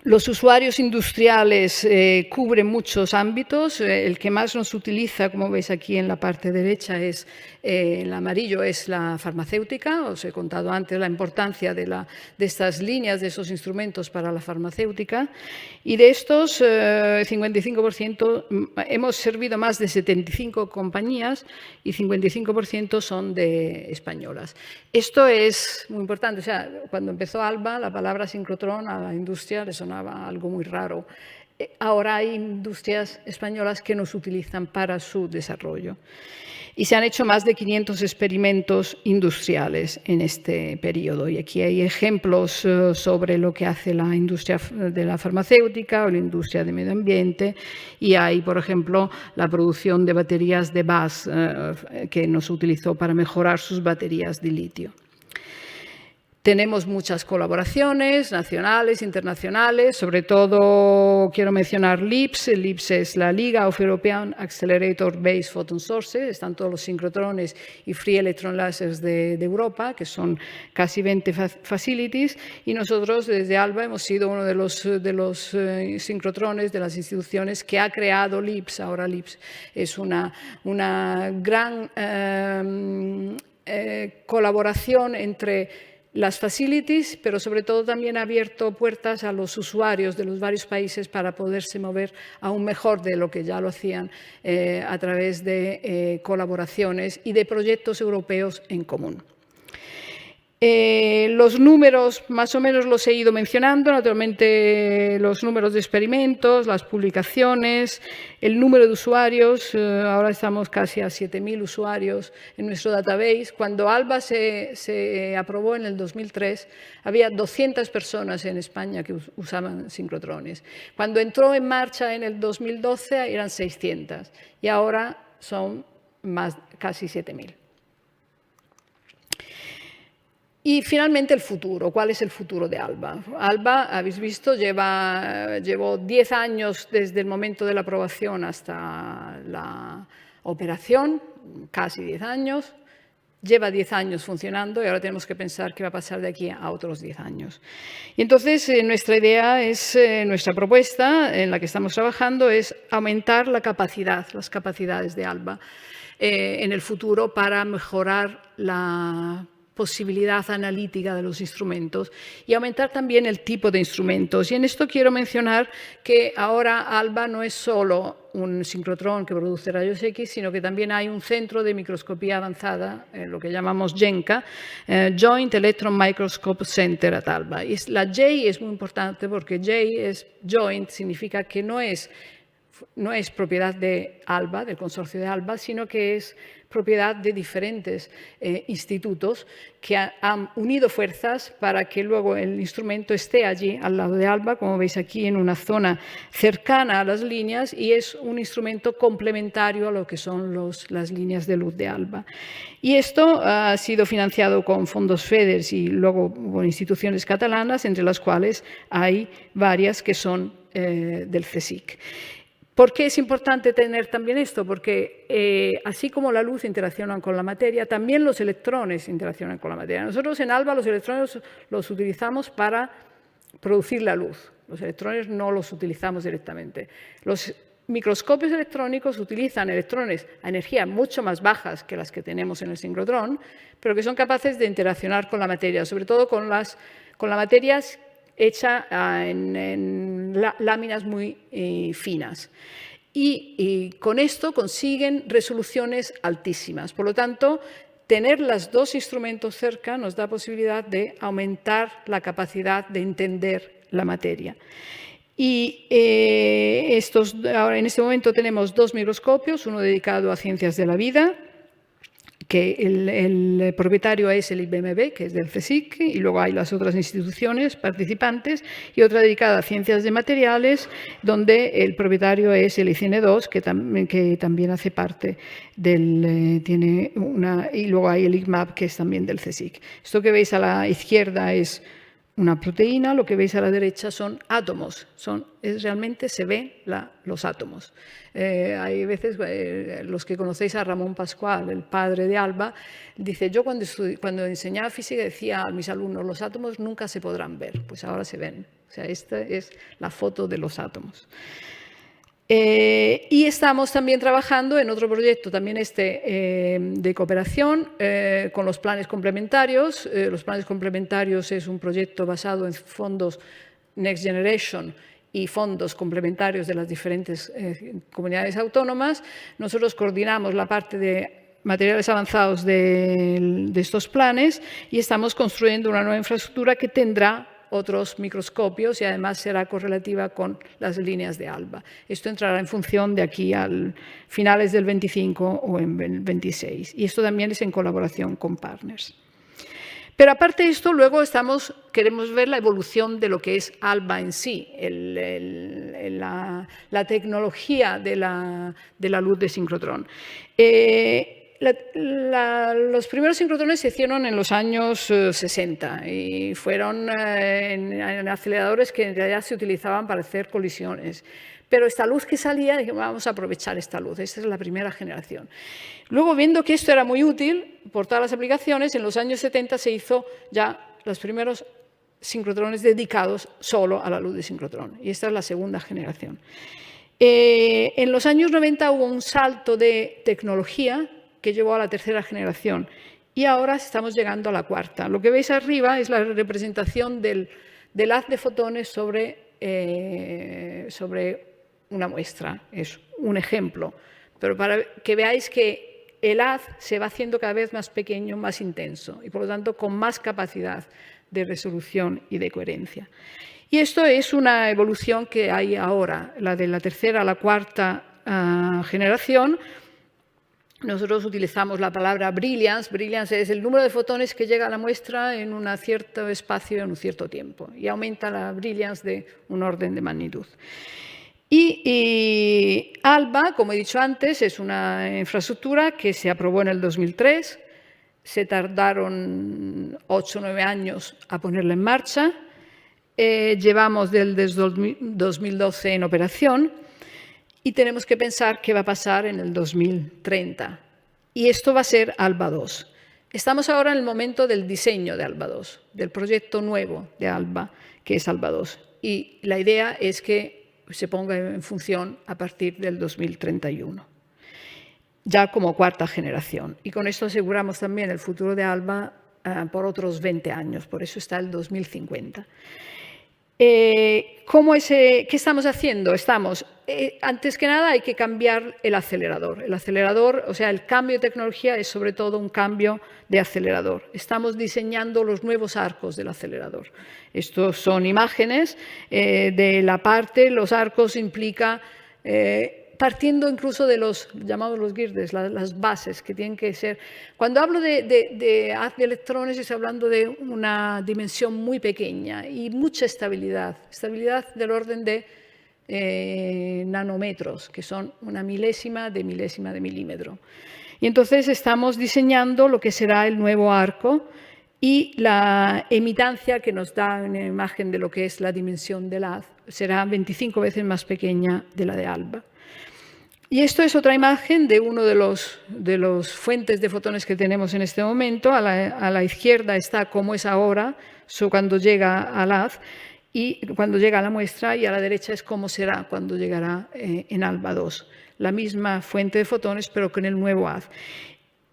S3: Los usuarios industriales cubren muchos ámbitos. El que más nos utiliza, como veis aquí en la parte derecha, el amarillo es la farmacéutica. Os he contado antes la importancia de estas líneas, de esos instrumentos para la farmacéutica. Y de estos, 55% hemos servido más de 75 compañías y 55% son españolas. Esto es muy importante. O sea, cuando empezó ALBA, la palabra sincrotrón a la industria le sonaba algo muy raro. Ahora hay industrias españolas que nos utilizan para su desarrollo. Y se han hecho más de 500 experimentos industriales en este periodo. Y aquí hay ejemplos sobre lo que hace la industria de la farmacéutica o la industria de medio ambiente. Y hay, por ejemplo, la producción de baterías de BASF que nos utilizó para mejorar sus baterías de litio. Tenemos muchas colaboraciones nacionales, internacionales. Sobre todo quiero mencionar LIPS. LIPS es la Liga of European Accelerator Based Photon Sources. Están todos los sincrotrones y free electron lasers de Europa, que son casi 20 facilities. Y nosotros desde ALBA hemos sido uno de los sincrotrones de las instituciones que ha creado LIPS. Ahora LIPS es una gran colaboración entre las facilities, pero sobre todo también ha abierto puertas a los usuarios de los varios países para poderse mover aún mejor de lo que ya lo hacían a través de colaboraciones y de proyectos europeos en común. Los números más o menos los he ido mencionando, naturalmente los números de experimentos, las publicaciones, el número de usuarios. Ahora estamos casi a 7.000 usuarios en nuestro database. Cuando ALBA se aprobó en el 2003, había 200 personas en España que usaban sincrotrones. Cuando entró en marcha en el 2012 eran 600 y ahora son casi 7.000. Y finalmente el futuro. ¿Cuál es el futuro de ALBA? ALBA, habéis visto, llevó 10 años desde el momento de la aprobación hasta la operación, casi 10 años. Lleva 10 años funcionando y ahora tenemos que pensar qué va a pasar de aquí a otros 10 años. Y entonces nuestra idea es, nuestra propuesta en la que estamos trabajando es aumentar la capacidad, las capacidades de ALBA en el futuro para mejorar la posibilidad analítica de los instrumentos y aumentar también el tipo de instrumentos. Y en esto quiero mencionar que ahora ALBA no es solo un sincrotrón que produce rayos X, sino que también hay un centro de microscopía avanzada, lo que llamamos JEMCA, Joint Electron Microscope Center at ALBA. Y la J es muy importante porque Joint significa que no es propiedad de ALBA, del consorcio de ALBA, sino que es propiedad de diferentes institutos que han unido fuerzas para que luego el instrumento esté allí al lado de ALBA, como veis aquí, en una zona cercana a las líneas, y es un instrumento complementario a lo que son las líneas de luz de ALBA. Y esto ha sido financiado con fondos FEDER y luego con instituciones catalanas, entre las cuales hay varias que son del CSIC. ¿Por qué es importante tener también esto? Porque así como la luz interacciona con la materia, también los electrones interaccionan con la materia. Nosotros en ALBA los electrones los utilizamos para producir la luz. Los electrones no los utilizamos directamente. Los microscopios electrónicos utilizan electrones a energía mucho más bajas que las que tenemos en el sincrotrón, pero que son capaces de interaccionar con la materia, sobre todo con la materia hecha en láminas muy finas. Y con esto consiguen resoluciones altísimas. Por lo tanto, tener los dos instrumentos cerca nos da posibilidad de aumentar la capacidad de entender la materia. Y ahora en este momento tenemos 2 microscopios, uno dedicado a ciencias de la vida, que el propietario es el IBMB, que es del CSIC, y luego hay las otras instituciones participantes, y otra dedicada a ciencias de materiales, donde el propietario es el ICN2, que también hace parte del... y luego hay el ICMAP, que es también del CSIC. Esto que veis a la izquierda es una proteína, lo que veis a la derecha son átomos, realmente se ven los átomos. Hay veces, los que conocéis a Ramón Pascual, el padre de ALBA, dice, yo cuando enseñaba física decía a mis alumnos, los átomos nunca se podrán ver, pues ahora se ven. O sea, esta es la foto de los átomos. Y estamos también trabajando en otro proyecto, también de cooperación, con los planes complementarios. Los planes complementarios es un proyecto basado en fondos Next Generation y fondos complementarios de las diferentes comunidades autónomas. Nosotros coordinamos la parte de materiales avanzados de estos planes y estamos construyendo una nueva infraestructura que tendrá otros microscopios y además será correlativa con las líneas de ALBA. Esto entrará en función de aquí a finales del 25 o en el 26. Y esto también es en colaboración con partners. Pero aparte de esto, luego queremos ver la evolución de lo que es ALBA en sí, la tecnología de la luz de sincrotrón. Los primeros sincrotrones se hicieron en los años 60 y fueron en aceleradores que en realidad se utilizaban para hacer colisiones. Pero esta luz que salía, dijimos, vamos a aprovechar esta luz. Esta es la primera generación. Luego, viendo que esto era muy útil por todas las aplicaciones, en los años 70 se hizo ya los primeros sincrotrones dedicados solo a la luz de sincrotrón. Y esta es la segunda generación. En los años 90 hubo un salto de tecnología que llevó a la tercera generación. Y ahora estamos llegando a la cuarta. Lo que veis arriba es la representación del haz de fotones sobre una muestra. Es un ejemplo. Pero para que veáis que el haz se va haciendo cada vez más pequeño, más intenso y por lo tanto con más capacidad de resolución y de coherencia. Y esto es una evolución que hay ahora, la de la tercera a la cuarta generación. Nosotros utilizamos la palabra brilliance. Brilliance es el número de fotones que llega a la muestra en un cierto espacio en un cierto tiempo y aumenta la brilliance de un orden de magnitud. Y ALBA, como he dicho antes, es una infraestructura que se aprobó en el 2003. Se tardaron 8 o 9 años a ponerla en marcha. Llevamos desde 2012 en operación y tenemos que pensar qué va a pasar en el 2030. Y esto va a ser ALBA 2. Estamos ahora en el momento del diseño de ALBA 2, del proyecto nuevo de ALBA, que es ALBA 2. Y la idea es que se ponga en función a partir del 2031, ya como cuarta generación. Y con esto aseguramos también el futuro de ALBA por otros 20 años, por eso está el 2050. ¿Qué estamos haciendo? Antes que nada hay que cambiar el acelerador. El acelerador, o sea, el cambio de tecnología es sobre todo un cambio de acelerador. Estamos diseñando los nuevos arcos del acelerador. Estos son imágenes de la parte, los arcos implica partiendo incluso de los llamados los girders, las bases que tienen que ser. Cuando hablo de haz de electrones, estoy hablando de una dimensión muy pequeña y mucha estabilidad del orden de nanómetros, que son una milésima de milímetro. Y entonces estamos diseñando lo que será el nuevo arco y la emitancia que nos da una imagen de lo que es la dimensión del haz será 25 veces más pequeña de la de ALBA. Y esto es otra imagen de uno de los fuentes de fotones que tenemos en este momento. A la izquierda está cómo es ahora, cuando llega al haz y cuando llega a la muestra, y a la derecha es cómo será cuando llegará en ALBA 2. La misma fuente de fotones, pero con el nuevo haz.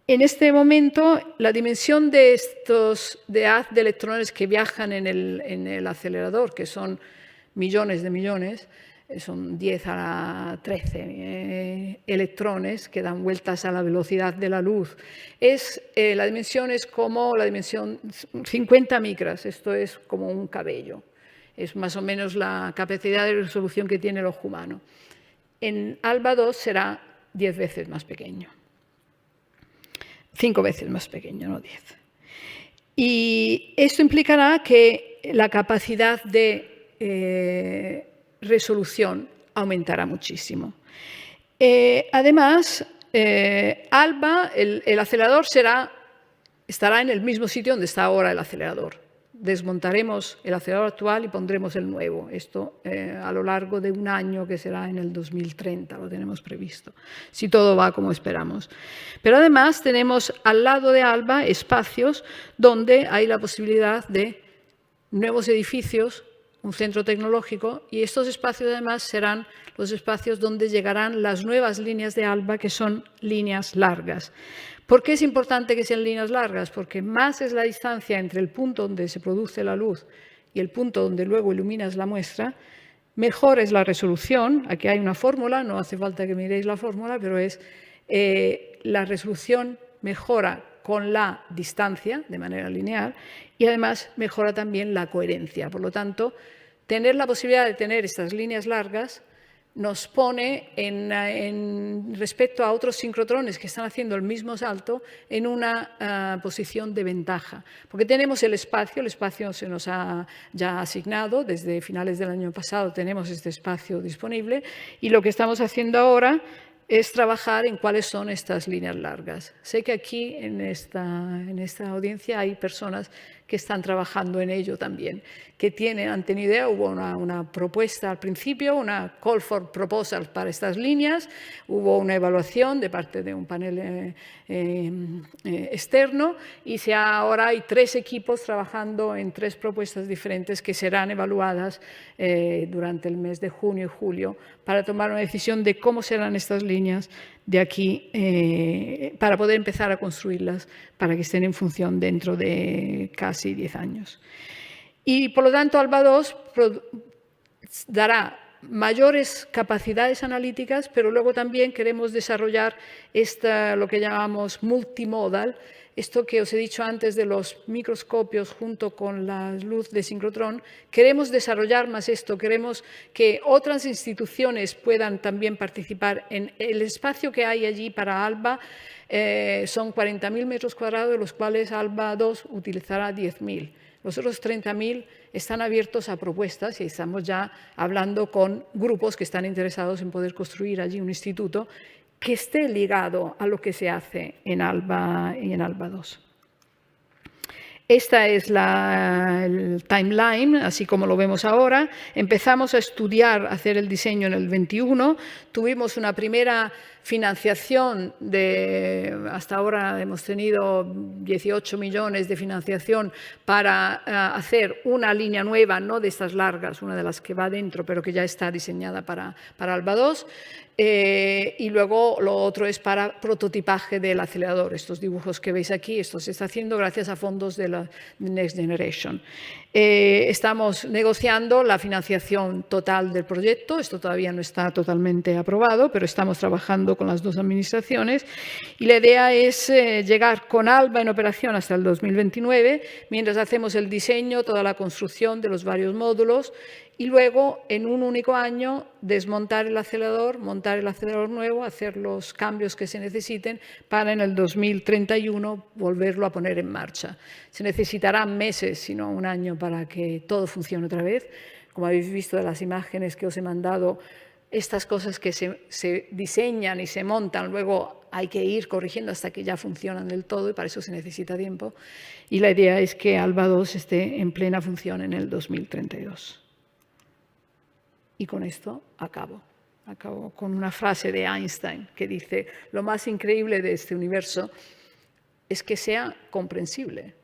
S3: En este momento, la dimensión de estos haz de electrones que viajan en el acelerador, que son millones de millones, son 10 a la 13 electrones que dan vueltas a la velocidad de la luz. La dimensión es como la dimensión 50 micras, esto es como un cabello. Es más o menos la capacidad de resolución que tiene el ojo humano. En ALBA 2 será 10 veces más pequeño. 5 veces más pequeño, no 10. Y esto implicará que la capacidad de resolución aumentará muchísimo. Además, ALBA, el acelerador estará en el mismo sitio donde está ahora el acelerador. Desmontaremos el acelerador actual y pondremos el nuevo. Esto a lo largo de un año, que será en el 2030, lo tenemos previsto, si todo va como esperamos. Pero además tenemos al lado de ALBA espacios donde hay la posibilidad de nuevos edificios, un centro tecnológico, y estos espacios además serán los espacios donde llegarán las nuevas líneas de ALBA, que son líneas largas. ¿Por qué es importante que sean líneas largas? Porque más es la distancia entre el punto donde se produce la luz y el punto donde luego iluminas la muestra, mejor es la resolución. Aquí hay una fórmula, no hace falta que miréis la fórmula, pero es la resolución mejora con la distancia de manera lineal y además mejora también la coherencia. Por lo tanto, tener la posibilidad de tener estas líneas largas nos pone respecto a otros sincrotrones que están haciendo el mismo salto en una posición de ventaja. Porque tenemos el espacio se nos ha ya asignado, desde finales del año pasado tenemos este espacio disponible y lo que estamos haciendo ahora es trabajar en cuáles son estas líneas largas. Sé que aquí en esta audiencia hay personas que están trabajando en ello también, que han tenido idea. Hubo una propuesta al principio, una call for proposal para estas líneas, hubo una evaluación de parte de un panel externo y ahora hay 3 equipos trabajando en 3 propuestas diferentes que serán evaluadas durante el mes de junio y julio para tomar una decisión de cómo serán estas líneas de aquí para poder empezar a construirlas para que estén en función dentro de casi 10 años. Y por lo tanto, ALBA 2 dará mayores capacidades analíticas, pero luego también queremos desarrollar lo que llamamos multimodal, esto que os he dicho antes de los microscopios junto con la luz de sincrotrón. Queremos desarrollar más esto, queremos que otras instituciones puedan también participar en el espacio que hay allí para ALBA. Son 40.000 metros cuadrados, de los cuales ALBA 2 utilizará 10.000. Los otros 30.000 están abiertos a propuestas y estamos ya hablando con grupos que están interesados en poder construir allí un instituto que esté ligado a lo que se hace en ALBA y en ALBA 2. Esta es el timeline, así como lo vemos ahora. Empezamos a estudiar, a hacer el diseño en el 21. Tuvimos una primera financiación hasta ahora hemos tenido 18 millones de financiación para hacer una línea nueva, no de estas largas, una de las que va dentro, pero que ya está diseñada para ALBA 2. Y luego lo otro es para prototipaje del acelerador. Estos dibujos que veis aquí, esto se está haciendo gracias a fondos de la Next Generation. Estamos negociando la financiación total del proyecto. Esto todavía no está totalmente aprobado, pero estamos trabajando con las dos administraciones. Y la idea es llegar con ALBA en operación hasta el 2029, mientras hacemos el diseño, toda la construcción de los varios módulos, y luego, en un único año, desmontar el acelerador, montar el acelerador nuevo, hacer los cambios que se necesiten para en el 2031 volverlo a poner en marcha. Se necesitarán meses, si no un año, para que todo funcione otra vez. Como habéis visto de las imágenes que os he mandado, estas cosas que se diseñan y se montan, luego hay que ir corrigiendo hasta que ya funcionan del todo y para eso se necesita tiempo. Y la idea es que ALBA 2 esté en plena función en el 2032. Y con esto acabo. Acabo con una frase de Einstein que dice: lo más increíble de este universo es que sea comprensible.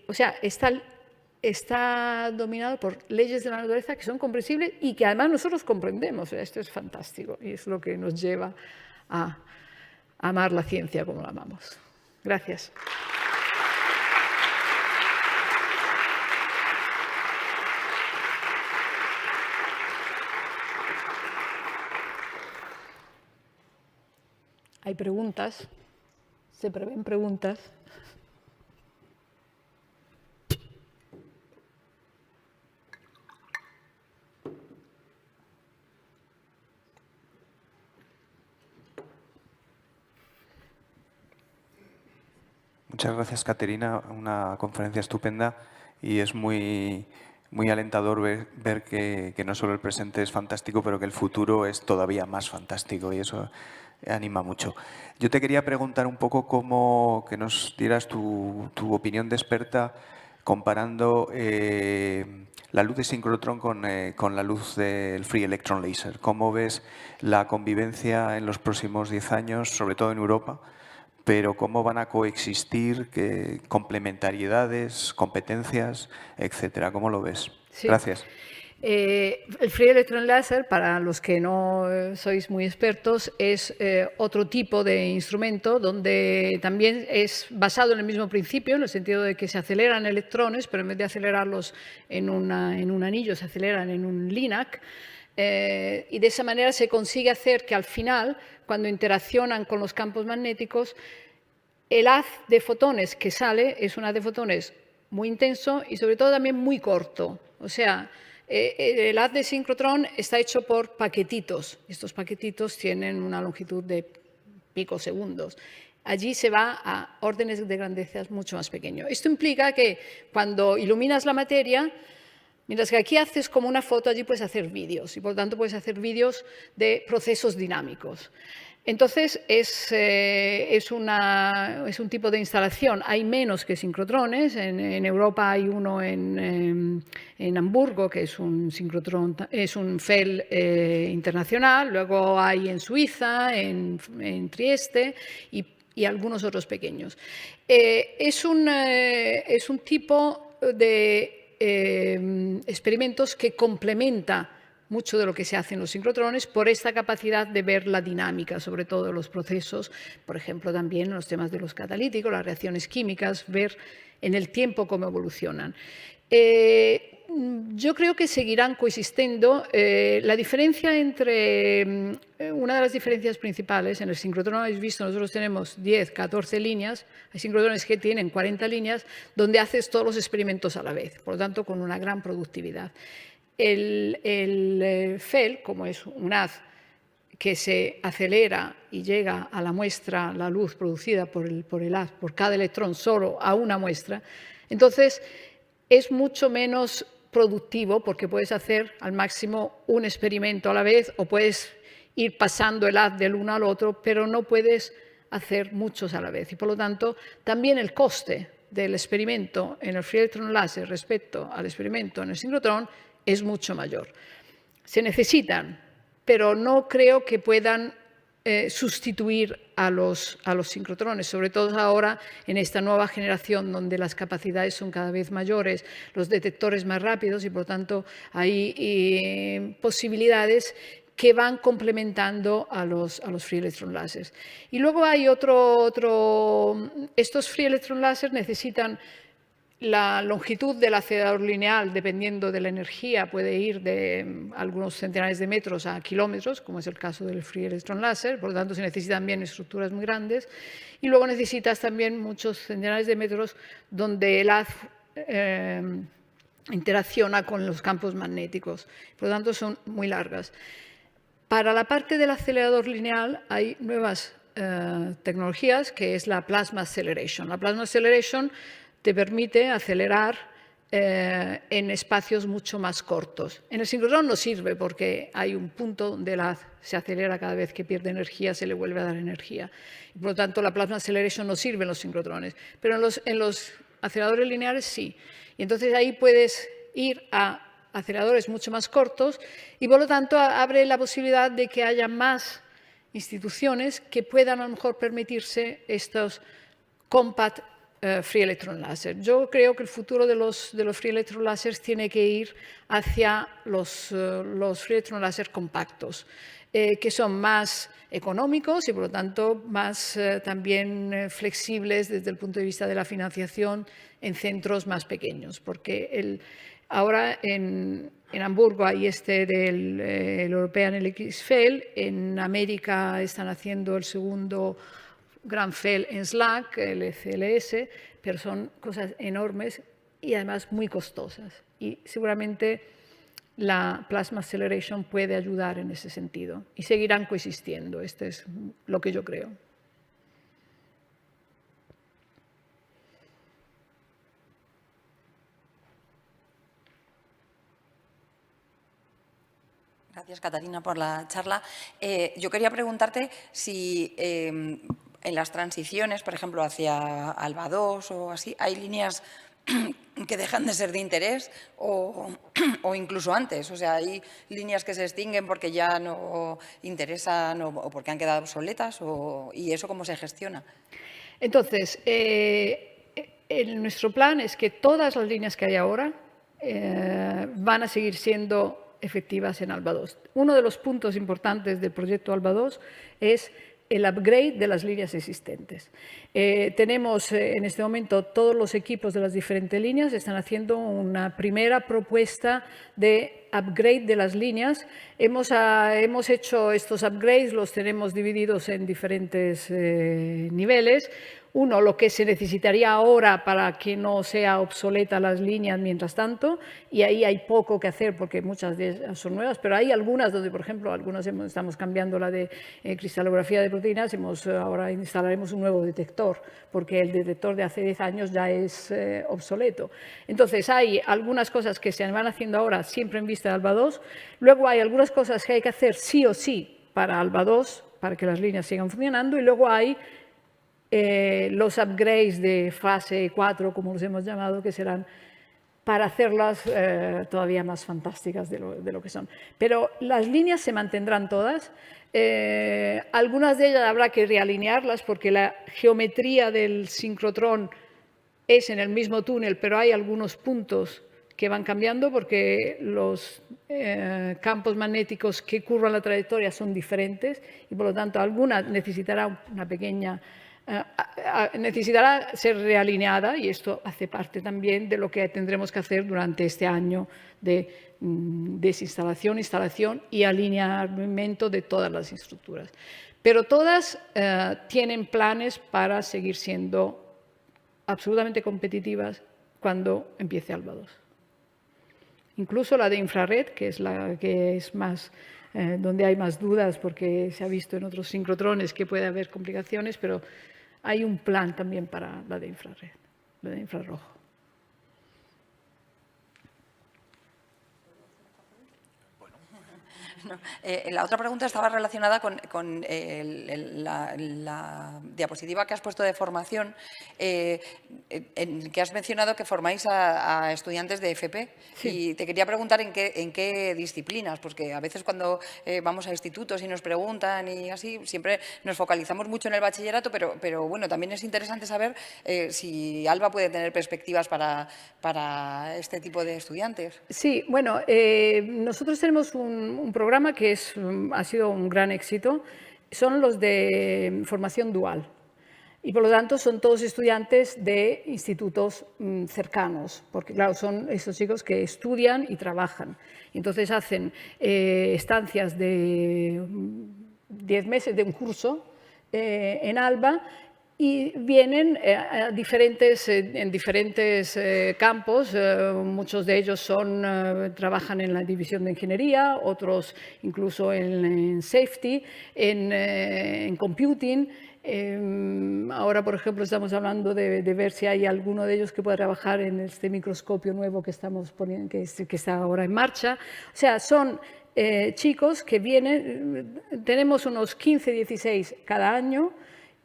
S3: O sea, está dominado por leyes de la naturaleza que son comprensibles y que además nosotros comprendemos. O sea, esto es fantástico y es lo que nos lleva a amar la ciencia como la amamos. Gracias. Hay preguntas, se prevén preguntas.
S4: Muchas gracias, Caterina. Una conferencia estupenda y es muy alentador ver que no solo el presente es fantástico, pero que el futuro es todavía más fantástico y eso anima mucho. Yo te quería preguntar un poco que nos dieras tu opinión de experta comparando la luz de sincrotrón con la luz del Free Electron Laser. ¿Cómo ves la convivencia en los próximos 10 años, sobre todo en Europa? Pero cómo van a coexistir, qué complementariedades, competencias, etcétera. ¿Cómo lo ves?
S3: Sí.
S4: Gracias.
S3: El Free Electron Laser, para los que no sois muy expertos, es otro tipo de instrumento donde también es basado en el mismo principio, en el sentido de que se aceleran electrones, pero en vez de acelerarlos en un anillo, se aceleran en un LINAC. Y de esa manera se consigue hacer que al final, cuando interaccionan con los campos magnéticos, el haz de fotones que sale es un haz de fotones muy intenso y sobre todo también muy corto. O sea, el haz de sincrotrón está hecho por paquetitos. Estos paquetitos tienen una longitud de picosegundos. Allí se va a órdenes de grandezas mucho más pequeños. Esto implica que cuando iluminas la materia, mientras que aquí haces como una foto, allí puedes hacer vídeos y por lo tanto puedes hacer vídeos de procesos dinámicos. Entonces es un tipo de instalación. Hay menos que sincrotrones. En Europa hay uno en Hamburgo, que es un sincrotrón, es un FEL internacional. Luego hay en Suiza, en Trieste y algunos otros pequeños. Es un tipo de experimentos que complementa mucho de lo que se hace en los sincrotrones por esta capacidad de ver la dinámica, sobre todo de los procesos, por ejemplo, también en los temas de los catalíticos, las reacciones químicas, ver en el tiempo cómo evolucionan. yo creo que seguirán coexistiendo. La diferencia una de las diferencias principales en el sincrotrón, habéis visto, nosotros tenemos 10, 14 líneas, hay sincrotrones que tienen 40 líneas, donde haces todos los experimentos a la vez, por lo tanto, con una gran productividad. El FEL, como es un haz que se acelera y llega a la muestra, la luz producida por el haz, por cada electrón solo a una muestra, entonces es mucho menos productivo porque puedes hacer al máximo un experimento a la vez o puedes ir pasando el haz del uno al otro, pero no puedes hacer muchos a la vez. Y por lo tanto, también el coste del experimento en el Free Electron Laser respecto al experimento en el sincrotrón es mucho mayor. Se necesitan, pero no creo que puedan sustituir a los sincrotrones, sobre todo ahora en esta nueva generación donde las capacidades son cada vez mayores, los detectores más rápidos y por lo tanto hay posibilidades que van complementando a los Free Electron Lasers. Y luego hay estos Free Electron Lasers necesitan la longitud del acelerador lineal, dependiendo de la energía, puede ir de algunos centenares de metros a kilómetros, como es el caso del Free Electron Laser, por lo tanto se necesitan bien estructuras muy grandes. Y luego necesitas también muchos centenares de metros donde el haz interacciona con los campos magnéticos, por lo tanto son muy largas. Para la parte del acelerador lineal hay nuevas tecnologías, que es la Plasma Acceleration. La Plasma Acceleration te permite acelerar en espacios mucho más cortos. En el sincrotrón no sirve porque hay un punto donde el haz se acelera cada vez que pierde energía, se le vuelve a dar energía. Y por lo tanto, la Plasma Acceleration no sirve en los sincrotrones, pero en los aceleradores lineales sí. Y entonces ahí puedes ir a aceleradores mucho más cortos y por lo tanto abre la posibilidad de que haya más instituciones que puedan a lo mejor permitirse estos compact Free Electron Laser. Yo creo que el futuro de los Free Electron Lasers tiene que ir hacia los Free Electron Laser compactos, que son más económicos y por lo tanto más también flexibles desde el punto de vista de la financiación en centros más pequeños, porque ahora en Hamburgo hay del European Electric FEL, en América están haciendo el segundo Gran FEL en SLAC, el CLS, pero son cosas enormes y además muy costosas. Y seguramente la Plasma Acceleration puede ayudar en ese sentido y seguirán coexistiendo. Esto es lo que yo creo.
S5: Gracias, Catarina, por la charla. Yo quería preguntarte si en las transiciones, por ejemplo, hacia ALBA 2 o así, ¿hay líneas que dejan de ser de interés o incluso antes? O sea, ¿hay líneas que se extinguen porque ya no interesan o porque han quedado obsoletas? ¿Y eso cómo se gestiona?
S3: Entonces, nuestro plan es que todas las líneas que hay ahora van a seguir siendo efectivas en ALBA 2. Uno de los puntos importantes del proyecto ALBA 2 es el upgrade de las líneas existentes. Tenemos en este momento todos los equipos de las diferentes líneas están haciendo una primera propuesta de upgrade de las líneas. Hemos hecho estos upgrades, los tenemos divididos en diferentes niveles. Uno, lo que se necesitaría ahora para que no sea obsoleta las líneas mientras tanto, y ahí hay poco que hacer porque muchas de ellas son nuevas, pero hay algunas donde, por ejemplo, estamos cambiando la de cristalografía de proteínas, ahora instalaremos un nuevo detector, porque el detector de hace 10 años ya es obsoleto. Entonces, hay algunas cosas que se van haciendo ahora siempre en vista de ALBA 2, luego hay algunas cosas que hay que hacer sí o sí para ALBA 2, para que las líneas sigan funcionando, y luego hay los upgrades de fase 4, como los hemos llamado, que serán para hacerlas todavía más fantásticas de lo que son. Pero las líneas se mantendrán todas. Algunas de ellas habrá que realinearlas porque la geometría del sincrotrón es en el mismo túnel, pero hay algunos puntos que van cambiando porque los campos magnéticos que curvan la trayectoria son diferentes y por lo tanto algunas necesitarán una pequeña necesitará ser realineada y esto hace parte también de lo que tendremos que hacer durante este año de desinstalación, instalación y alineamiento de todas las estructuras. Pero todas tienen planes para seguir siendo absolutamente competitivas cuando empiece ALBA 2. Incluso la de infrared, que es la que es más, donde hay más dudas porque se ha visto en otros sincrotrones que puede haber complicaciones, pero hay un plan también para la de infrared, la de infrarrojo.
S5: No, la otra pregunta estaba relacionada con la diapositiva que has puesto de formación, en que has mencionado que formáis a estudiantes de FP.
S3: Sí.
S5: Y te quería preguntar en qué disciplinas, porque a veces cuando vamos a institutos y nos preguntan y así, siempre nos focalizamos mucho en el bachillerato, pero bueno, también es interesante saber si ALBA puede tener perspectivas para este tipo de estudiantes.
S3: Sí, bueno, nosotros tenemos un programa que ha sido un gran éxito, son los de formación dual. Y por lo tanto son todos estudiantes de institutos cercanos, porque claro, son esos chicos que estudian y trabajan. Entonces hacen estancias de 10 meses de un curso en ALBA y vienen en diferentes campos. Muchos de ellos trabajan en la división de ingeniería, otros incluso en safety, en computing. Ahora, por ejemplo, estamos hablando de ver si hay alguno de ellos que pueda trabajar en este microscopio nuevo que estamos poniendo, que está ahora en marcha. O sea, son chicos que vienen, tenemos unos 15, 16 cada año.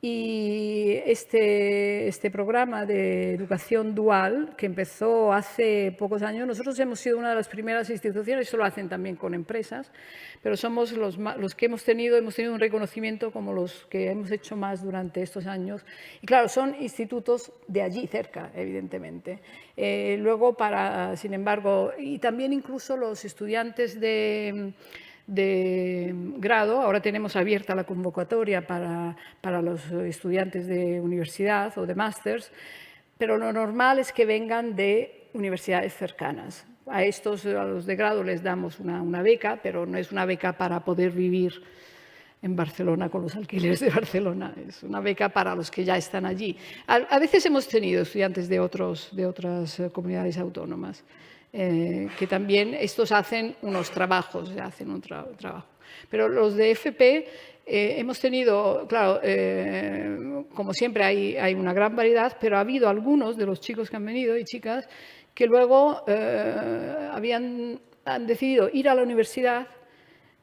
S3: Y este programa de educación dual, que empezó hace pocos años, nosotros hemos sido una de las primeras instituciones, eso lo hacen también con empresas, pero somos los que hemos tenido un reconocimiento como los que hemos hecho más durante estos años. Y claro, son institutos de allí cerca, evidentemente. Luego, sin embargo, y también incluso los estudiantes de grado, ahora tenemos abierta la convocatoria para los estudiantes de universidad o de másters, pero lo normal es que vengan de universidades cercanas. A los de grado les damos una beca, pero no es una beca para poder vivir en Barcelona con los alquileres de Barcelona, es una beca para los que ya están allí. A veces hemos tenido estudiantes de otras comunidades autónomas. Que también estos hacen unos trabajos, hacen un trabajo. Pero los de FP hemos tenido, claro, como siempre hay una gran variedad, pero ha habido algunos de los chicos que han venido y chicas que luego han decidido ir a la universidad,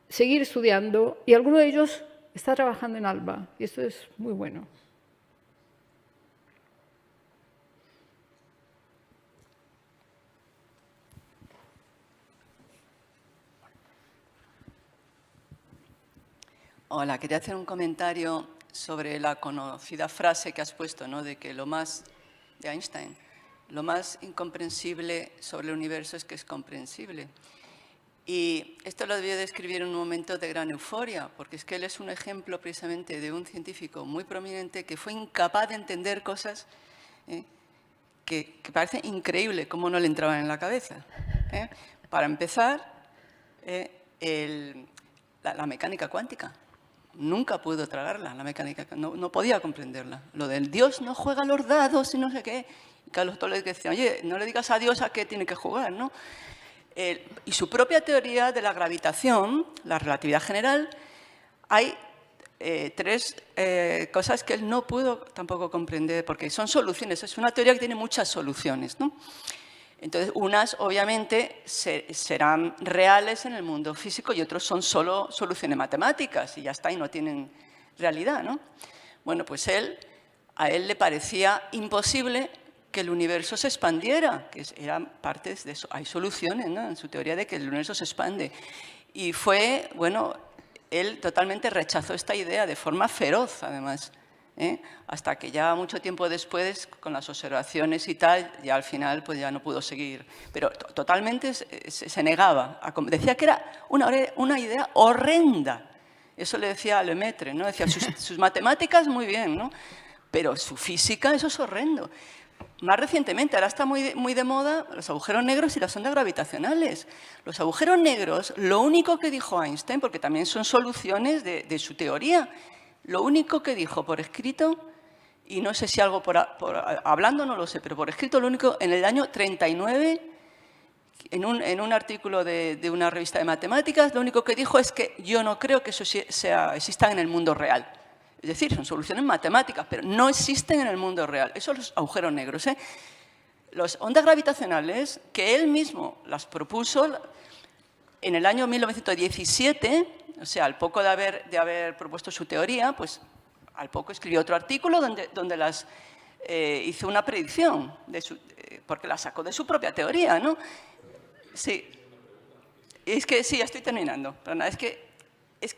S3: seguir estudiando y alguno de ellos está trabajando en ALBA y esto es muy bueno.
S6: Hola, quería hacer un comentario sobre la conocida frase que has puesto, ¿no? De que de Einstein, lo más incomprensible sobre el universo es que es comprensible. Y esto lo debió describir en un momento de gran euforia, porque es que él es un ejemplo precisamente de un científico muy prominente que fue incapaz de entender cosas que parece increíble cómo no le entraban en la cabeza. Para empezar, la mecánica cuántica. Nunca pudo tragarla, la mecánica, no podía comprenderla. Lo del Dios no juega los dados y no sé qué. Y Carlos Toller decía, oye, no le digas a Dios a qué tiene que jugar, ¿no? Y su propia teoría de la gravitación, la relatividad general, hay tres cosas que él no pudo tampoco comprender, porque son soluciones, es una teoría que tiene muchas soluciones, ¿no? Entonces, unas obviamente serán reales en el mundo físico y otros son solo soluciones matemáticas y ya está, y no tienen realidad, ¿no? Bueno, pues a él le parecía imposible que el universo se expandiera, que eran partes de eso. Hay soluciones, ¿no?, en su teoría de que el universo se expande. Y fue, bueno, él totalmente rechazó esta idea de forma feroz, además. Hasta que ya mucho tiempo después, con las observaciones y tal, ya al final pues ya no pudo seguir. Pero totalmente se negaba. Decía que era una idea horrenda. Eso le decía a Lemaitre, ¿no? Decía, sus matemáticas muy bien, ¿no? pero su física, eso es horrendo. Más recientemente, ahora está muy de moda los agujeros negros y las ondas gravitacionales. Los agujeros negros, lo único que dijo Einstein, porque también son soluciones de su teoría, lo único que dijo por escrito, y no sé si algo hablando, no lo sé, pero por escrito, lo único, en el año 39, en un artículo de una revista de matemáticas, lo único que dijo es que yo no creo que eso exista en el mundo real. Es decir, son soluciones matemáticas, pero no existen en el mundo real. Eso son los agujeros negros. Las ondas gravitacionales, que él mismo las propuso en el año 1917, o sea, al poco de haber propuesto su teoría, pues al poco escribió otro artículo donde las hizo una predicción, porque las sacó de su propia teoría, ¿no? Sí. Es que sí, ya estoy terminando. Pero nada, es que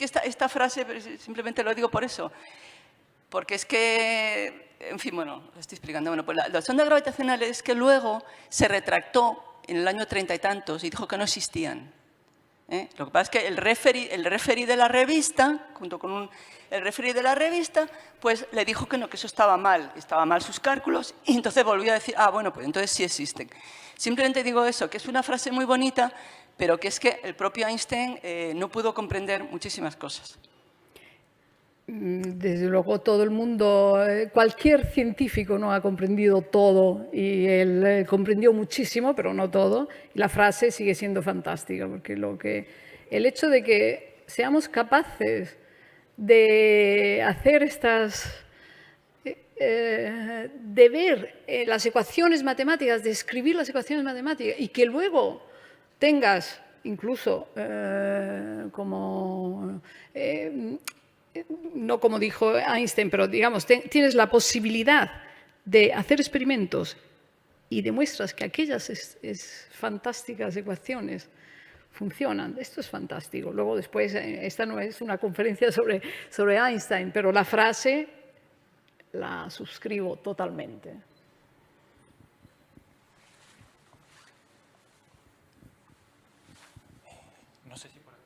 S6: esta frase, simplemente lo digo por eso, porque es que, en fin, bueno, lo estoy explicando. Bueno, pues las ondas gravitacionales que luego se retractó en el año 30 y tantos y dijo que no existían. Lo que pasa es que el referee de la revista, junto con el referee de la revista, pues le dijo que no, que eso estaba mal sus cálculos, y entonces volvió a decir, bueno, pues entonces sí existen. Simplemente digo eso, que es una frase muy bonita, pero que es que el propio Einstein no pudo comprender muchísimas cosas.
S3: Desde luego todo el mundo, cualquier científico no ha comprendido todo y él comprendió muchísimo, pero no todo. Y la frase sigue siendo fantástica, porque el hecho de que seamos capaces de hacer de ver las ecuaciones matemáticas, de escribir las ecuaciones matemáticas y que luego tengas incluso no como dijo Einstein, pero digamos, tienes la posibilidad de hacer experimentos y demuestras que aquellas fantásticas ecuaciones funcionan. Esto es fantástico. Luego después, esta no es una conferencia sobre Einstein, pero la frase la suscribo totalmente.
S1: No sé si por aquí.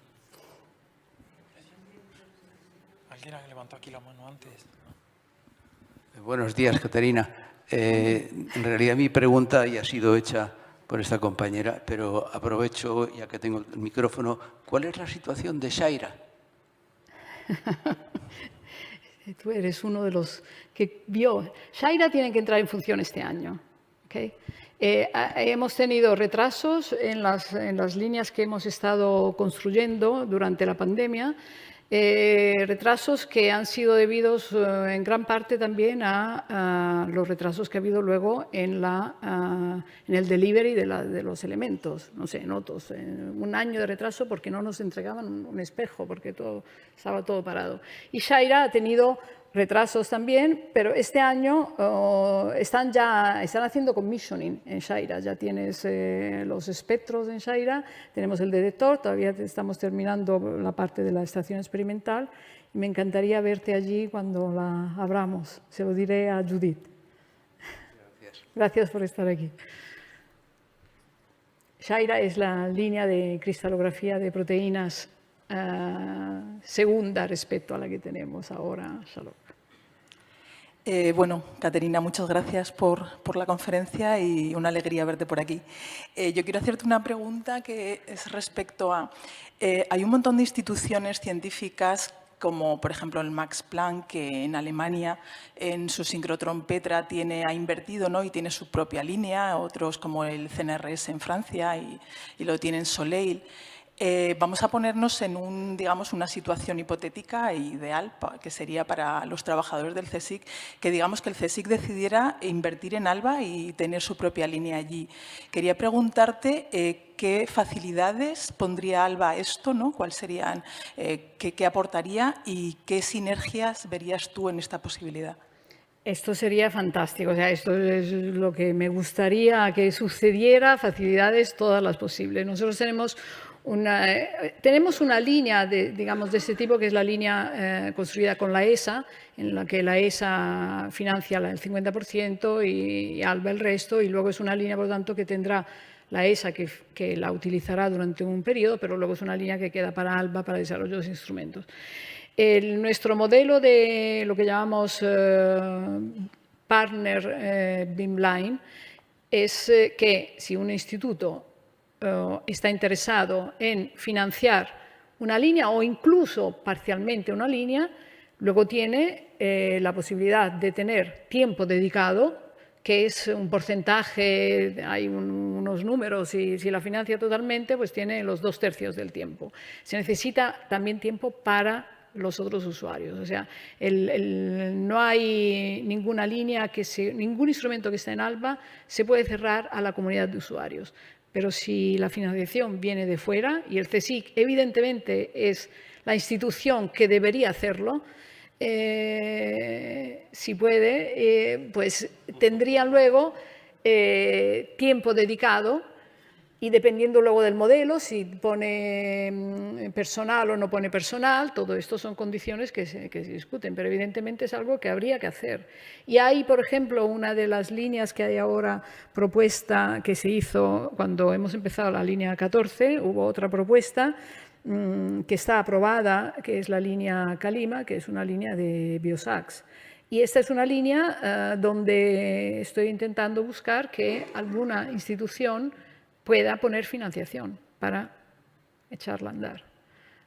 S1: ¿Alguien levantó aquí la mano antes?
S7: Buenos días, Caterina. En realidad mi pregunta ya ha sido hecha por esta compañera, pero aprovecho, ya que tengo el micrófono, ¿cuál es la situación de Shaira?
S3: Tú eres uno de los que vio. Shaira tiene que entrar en función este año. ¿Okay? Hemos tenido retrasos en las líneas que hemos estado construyendo durante la pandemia, retrasos que han sido debidos en gran parte también a los retrasos que ha habido luego en el delivery de los elementos. No sé, notos un año de retraso porque no nos entregaban un espejo, porque estaba todo parado. Y Shaira ha tenido retrasos también, pero este año están haciendo commissioning en Shaira. Ya tienes los espectros en Shaira, tenemos el detector, todavía estamos terminando la parte de la estación experimental y me encantaría verte allí cuando la abramos. Se lo diré a Judith.
S7: Gracias.
S3: Gracias por estar aquí. Shaira es la línea de cristalografía de proteínas segunda respecto a la que tenemos ahora, Shalom.
S8: Bueno, Caterina, muchas gracias por la conferencia y una alegría verte por aquí. Yo quiero hacerte una pregunta que es respecto a... hay un montón de instituciones científicas como, por ejemplo, el Max Planck, que en Alemania, en su sincrotrón Petra, ha invertido, ¿no? Y tiene su propia línea, otros como el CNRS en Francia y lo tiene Soleil. Vamos a ponernos en una situación hipotética e ideal, que sería para los trabajadores del CSIC, que digamos que el CSIC decidiera invertir en ALBA y tener su propia línea allí. Quería preguntarte qué facilidades pondría ALBA a esto, ¿no? ¿Cuáles serían, qué aportaría y qué sinergias verías tú en esta posibilidad?
S3: Esto sería fantástico, o sea, esto es lo que me gustaría que sucediera, facilidades todas las posibles. Nosotros tenemos una línea de este tipo, que es la línea construida con la ESA, en la que la ESA financia el 50% y ALBA el resto, y luego es una línea, por lo tanto, que tendrá la ESA que la utilizará durante un periodo, pero luego es una línea que queda para ALBA para desarrollo de los instrumentos. Nuestro modelo de lo que llamamos partner BIM-Line es que si un instituto está interesado en financiar una línea o incluso parcialmente una línea, luego tiene la posibilidad de tener tiempo dedicado, que es un porcentaje, hay unos números, y si la financia totalmente, pues tiene los 2/3 del tiempo. Se necesita también tiempo para los otros usuarios. O sea, no hay ninguna línea, ningún instrumento que esté en ALBA se puede cerrar a la comunidad de usuarios. Pero si la financiación viene de fuera, y el CSIC evidentemente es la institución que debería hacerlo, si puede, pues tendría luego tiempo dedicado, y dependiendo luego del modelo, si pone personal o no pone personal, todo esto son condiciones que se discuten, pero evidentemente es algo que habría que hacer. Y hay, por ejemplo, una de las líneas que hay ahora propuesta, que se hizo cuando hemos empezado la línea 14, hubo otra propuesta que está aprobada, que es la línea Calima, que es una línea de Biosax. Y esta es una línea donde estoy intentando buscar que alguna institución pueda poner financiación para echarla a andar.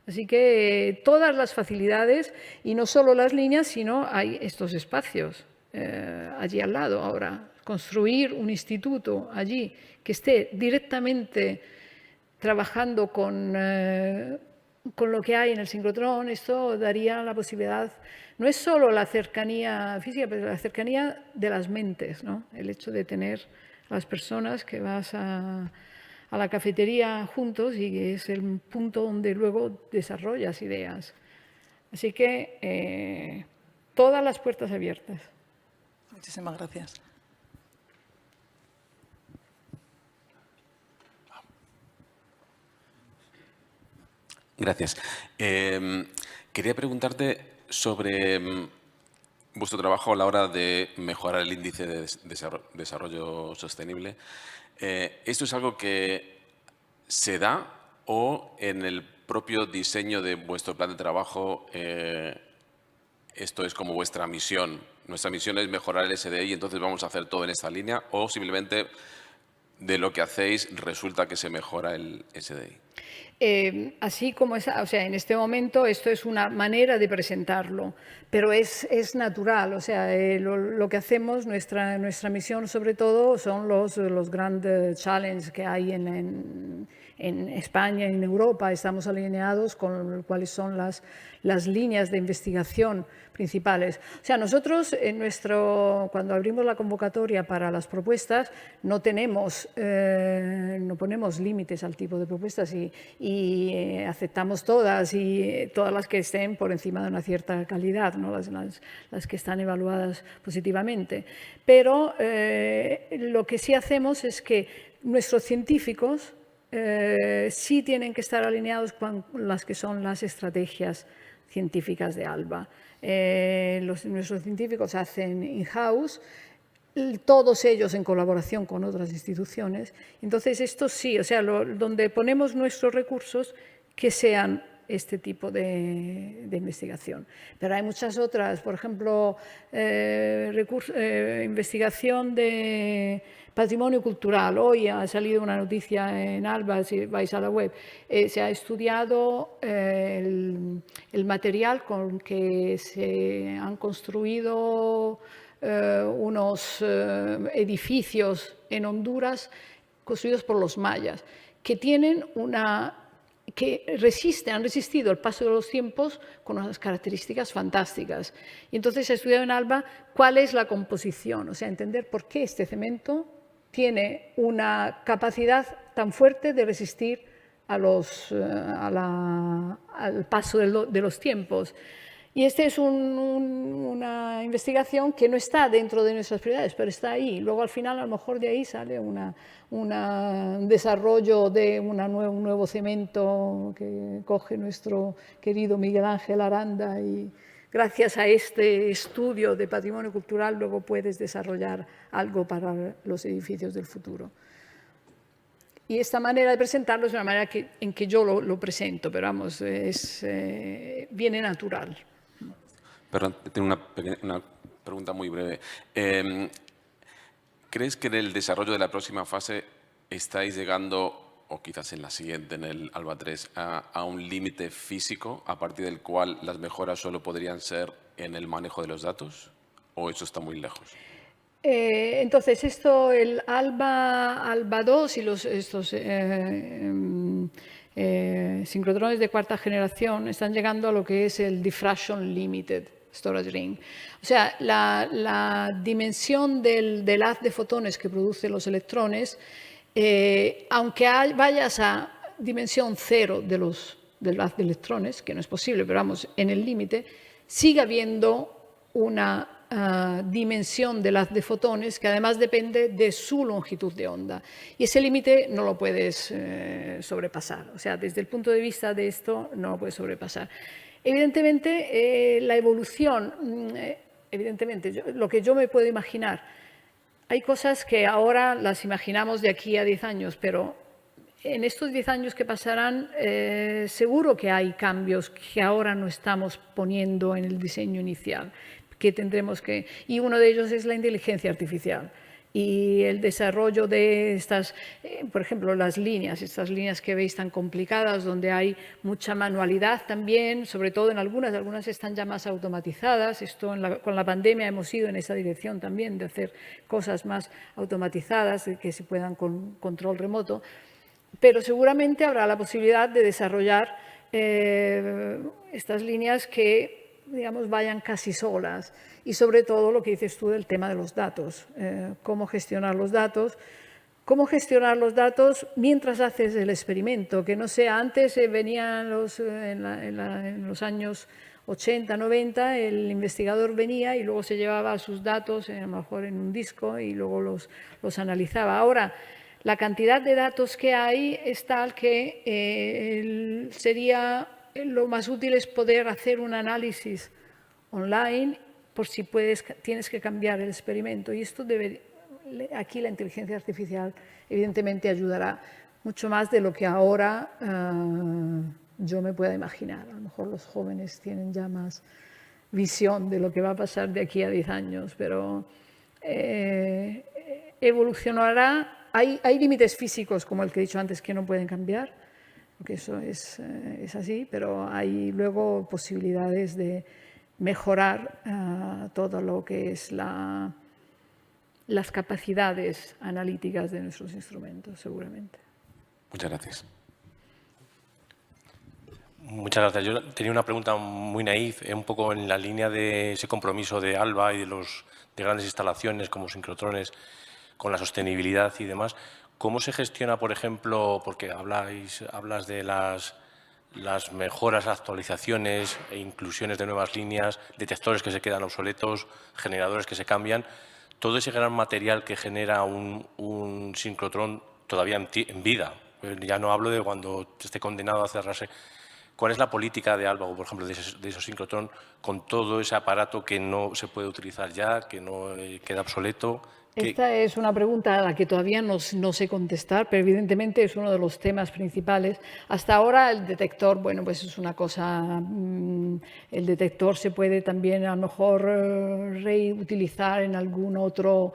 S3: Así que todas las facilidades, y no solo las líneas, sino hay estos espacios allí al lado. Ahora, construir un instituto allí que esté directamente trabajando con lo que hay en el sincrotrón, esto daría la posibilidad, no es solo la cercanía física, pero la cercanía de las mentes, ¿no? El hecho de tener a las personas que vas a la cafetería juntos, y que es el punto donde luego desarrollas ideas. Así que todas las puertas abiertas.
S8: Muchísimas gracias.
S9: Gracias. Quería preguntarte sobre vuestro trabajo a la hora de mejorar el índice de desarrollo sostenible. ¿Esto es algo que se da o en el propio diseño de vuestro plan de trabajo esto es como vuestra misión? Nuestra misión es mejorar el SDI y entonces vamos a hacer todo en esta línea, o simplemente de lo que hacéis resulta que se mejora el SDI.
S3: Así como es, o sea, en este momento esto es una manera de presentarlo, pero es natural. O sea, lo que hacemos, nuestra misión sobre todo son los grandes challenges que hay en España y en Europa. Estamos alineados con cuáles son las líneas de investigación principales. O sea, nosotros cuando abrimos la convocatoria para las propuestas no ponemos límites al tipo de propuestas y aceptamos todas, y todas las que estén por encima de una cierta calidad, ¿no? las que están evaluadas positivamente. Pero lo que sí hacemos es que nuestros científicos sí tienen que estar alineados con las que son las estrategias científicas de ALBA. Nuestros científicos hacen in-house, todos ellos en colaboración con otras instituciones. Entonces, esto sí, o sea, donde ponemos nuestros recursos, que sean este tipo de investigación. Pero hay muchas otras, por ejemplo, investigación de patrimonio cultural. Hoy ha salido una noticia en ALBA, si vais a la web, se ha estudiado el material con que se han construido unos edificios en Honduras construidos por los mayas, que tienen han resistido el paso de los tiempos con unas características fantásticas. Y entonces se ha estudiado en ALBA cuál es la composición, o sea, entender por qué este cemento tiene una capacidad tan fuerte de resistir al paso de los tiempos. Y esta es una investigación que no está dentro de nuestras prioridades, pero está ahí. Luego, al final, a lo mejor de ahí sale un desarrollo de un nuevo cemento que coge nuestro querido Miguel Ángel Aranda, y gracias a este estudio de patrimonio cultural luego puedes desarrollar algo para los edificios del futuro. Y esta manera de presentarlo es una manera en que yo lo presento, pero vamos, viene natural.
S9: Perdón, tengo una pregunta muy breve. ¿Crees que en el desarrollo de la próxima fase estáis llegando, o quizás en la siguiente, en el ALBA 3, a un límite físico a partir del cual las mejoras solo podrían ser en el manejo de los datos? ¿O eso está muy lejos?
S3: Entonces, el ALBA 2 y estos sincrotrones de cuarta generación están llegando a lo que es el Diffraction Limited Storage Ring. O sea, la dimensión del haz de fotones que produce los electrones, aunque vayas a dimensión cero del haz de electrones, que no es posible, pero vamos, en el límite, sigue habiendo una dimensión del haz de fotones que además depende de su longitud de onda. Y ese límite no lo puedes sobrepasar. O sea, desde el punto de vista de esto, no lo puedes sobrepasar. Evidentemente, la evolución, lo que yo me puedo imaginar, hay cosas que ahora las imaginamos de aquí a 10 años, pero en estos 10 años que pasarán, seguro que hay cambios que ahora no estamos poniendo en el diseño inicial, que tendremos que... Y uno de ellos es la inteligencia artificial y el desarrollo de estas, por ejemplo, estas líneas que veis tan complicadas, donde hay mucha manualidad también, sobre todo en algunas están ya más automatizadas. Esto con la pandemia hemos ido en esa dirección también, de hacer cosas más automatizadas, que se puedan con control remoto. Pero seguramente habrá la posibilidad de desarrollar estas líneas que, digamos, vayan casi solas. Y sobre todo lo que dices tú del tema de los datos, cómo gestionar los datos mientras haces el experimento, que no sea antes, venían en los años 80, 90, el investigador venía y luego se llevaba sus datos, a lo mejor en un disco, y luego los analizaba. Ahora, la cantidad de datos que hay es tal que sería lo más útil es poder hacer un análisis online por si tienes que cambiar el experimento. Y esto aquí la inteligencia artificial evidentemente ayudará mucho más de lo que ahora yo me pueda imaginar. A lo mejor los jóvenes tienen ya más visión de lo que va a pasar de aquí a 10 años, pero evolucionará. Hay límites físicos, como el que he dicho antes, que no pueden cambiar, porque eso es así, pero hay luego posibilidades de mejorar todo lo que es las capacidades analíticas de nuestros instrumentos, seguramente.
S9: Muchas gracias.
S10: Muchas gracias. Yo tenía una pregunta muy naif, un poco en la línea de ese compromiso de ALBA y de grandes instalaciones como sincrotrones con la sostenibilidad y demás. ¿Cómo se gestiona, por ejemplo, porque hablas de las mejoras, actualizaciones e inclusiones de nuevas líneas, detectores que se quedan obsoletos, generadores que se cambian, todo ese gran material que genera un sincrotrón todavía en vida? Ya no hablo de cuando esté condenado a cerrarse. ¿Cuál es la política de ALBA, por ejemplo, de esos sincrotrón con todo ese aparato que no se puede utilizar ya, que no queda obsoleto?
S3: Esta es una pregunta a la que todavía no sé contestar, pero evidentemente es uno de los temas principales. Hasta ahora el detector, bueno, pues es una cosa, el detector se puede también a lo mejor reutilizar en alguna otra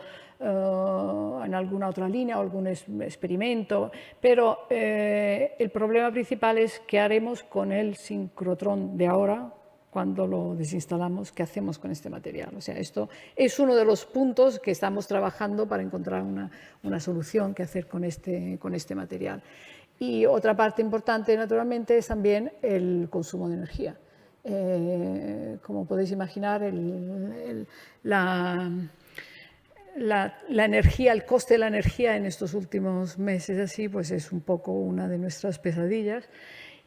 S3: línea o algún experimento, pero el problema principal es qué haremos con el sincrotrón de ahora, cuando lo desinstalamos, qué hacemos con este material. O sea, esto es uno de los puntos que estamos trabajando para encontrar una solución que hacer con este material. Y otra parte importante, naturalmente, es también el consumo de energía. Como podéis imaginar, la energía, el coste de la energía en estos últimos meses así, pues es un poco una de nuestras pesadillas.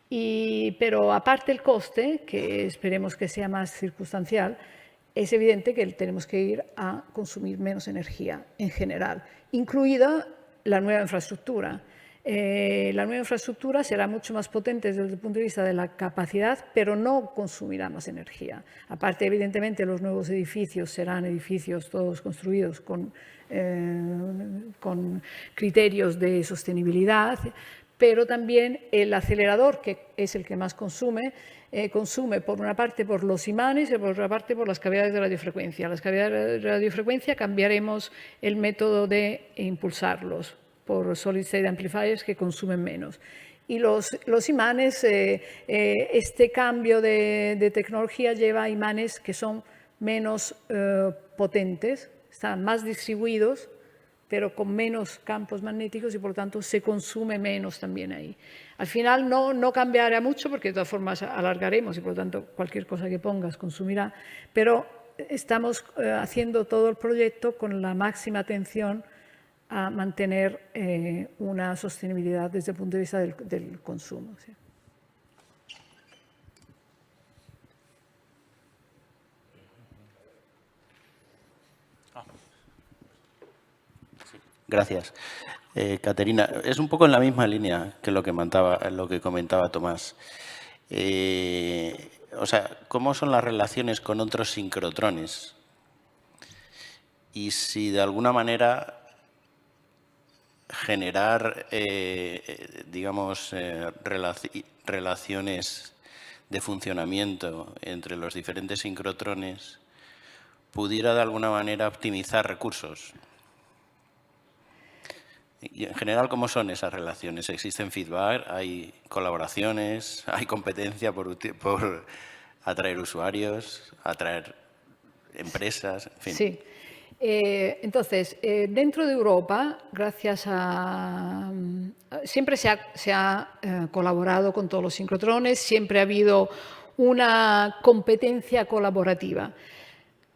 S3: Pero aparte del coste, que esperemos que sea más circunstancial, es evidente que tenemos que ir a consumir menos energía en general, incluida la nueva infraestructura. La nueva infraestructura será mucho más potente desde el punto de vista de la capacidad, pero no consumirá más energía. Aparte, evidentemente, los nuevos edificios serán edificios todos construidos con criterios de sostenibilidad, pero también el acelerador, que es el que más consume, consume por una parte por los imanes y por otra parte por las cavidades de radiofrecuencia. Las cavidades de radiofrecuencia cambiaremos el método de impulsarlos por solid state amplifiers que consumen menos. Y los imanes, este cambio de tecnología lleva a imanes que son menos potentes, están más distribuidos, pero con menos campos magnéticos y por lo tanto se consume menos también ahí. Al final no cambiará mucho porque de todas formas alargaremos y por lo tanto cualquier cosa que pongas consumirá, pero estamos haciendo todo el proyecto con la máxima atención a mantener una sostenibilidad desde el punto de vista del consumo. ¿Sí?
S11: Gracias. Caterina, es un poco en la misma línea que lo que comentaba Tomás. O sea, ¿cómo son las relaciones con otros sincrotrones? Y si de alguna manera generar, digamos, relaciones de funcionamiento entre los diferentes sincrotrones pudiera de alguna manera optimizar recursos. Y en general, ¿cómo son esas relaciones? ¿Existen feedback? ¿Hay colaboraciones? ¿Hay competencia por atraer usuarios, atraer empresas? En fin.
S3: Sí. Entonces, dentro de Europa, gracias a... Siempre se ha colaborado con todos los sincrotrones, siempre ha habido una competencia colaborativa.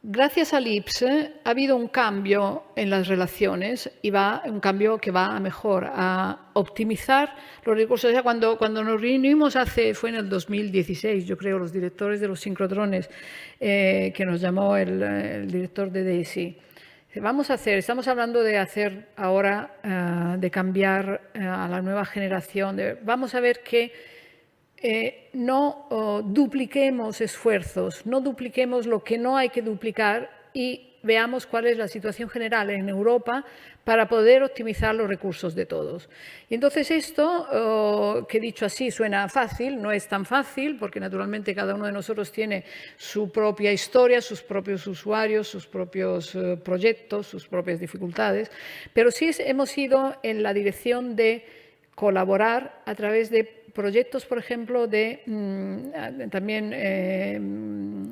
S3: Gracias al IPS ha habido un cambio en las relaciones y un cambio que va a mejor, a optimizar los recursos. O sea, cuando nos reunimos fue en el 2016, yo creo, los directores de los sincrotrones, que nos llamó el director de DESI. Estamos hablando de hacer ahora, de cambiar a la nueva generación. Vamos a ver que no dupliquemos esfuerzos, no dupliquemos lo que no hay que duplicar y veamos cuál es la situación general en Europa para poder optimizar los recursos de todos. Y entonces esto, que dicho así suena fácil, no es tan fácil porque naturalmente cada uno de nosotros tiene su propia historia, sus propios usuarios, sus propios proyectos, sus propias dificultades, pero sí hemos ido en la dirección de colaborar a través de proyectos, por ejemplo, de también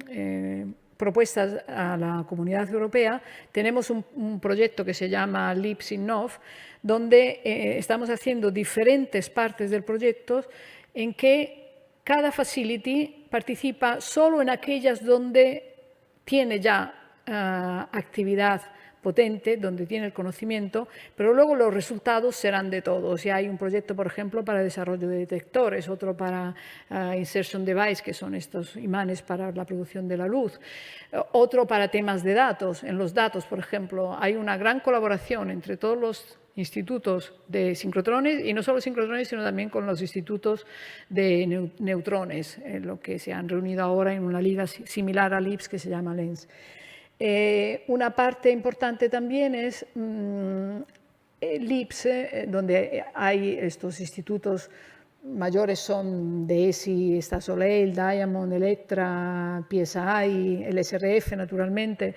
S3: propuestas a la Comunidad Europea. Tenemos un proyecto que se llama LIPS Innov, donde estamos haciendo diferentes partes del proyecto en que cada facility participa solo en aquellas donde tiene ya actividad potente, donde tiene el conocimiento, pero luego los resultados serán de todos. Y hay un proyecto, por ejemplo, para desarrollo de detectores, otro para insertion device, que son estos imanes para la producción de la luz, otro para temas de datos. En los datos, por ejemplo, hay una gran colaboración entre todos los institutos de sincrotrones, y no solo sincrotrones, sino también con los institutos de neutrones, lo que se han reunido ahora en una liga similar al IPS que se llama LENS. Una parte importante también es el IPS, donde hay estos institutos mayores, son DESI, Stasoleil, Diamond, Electra, PSI, el SRF, naturalmente.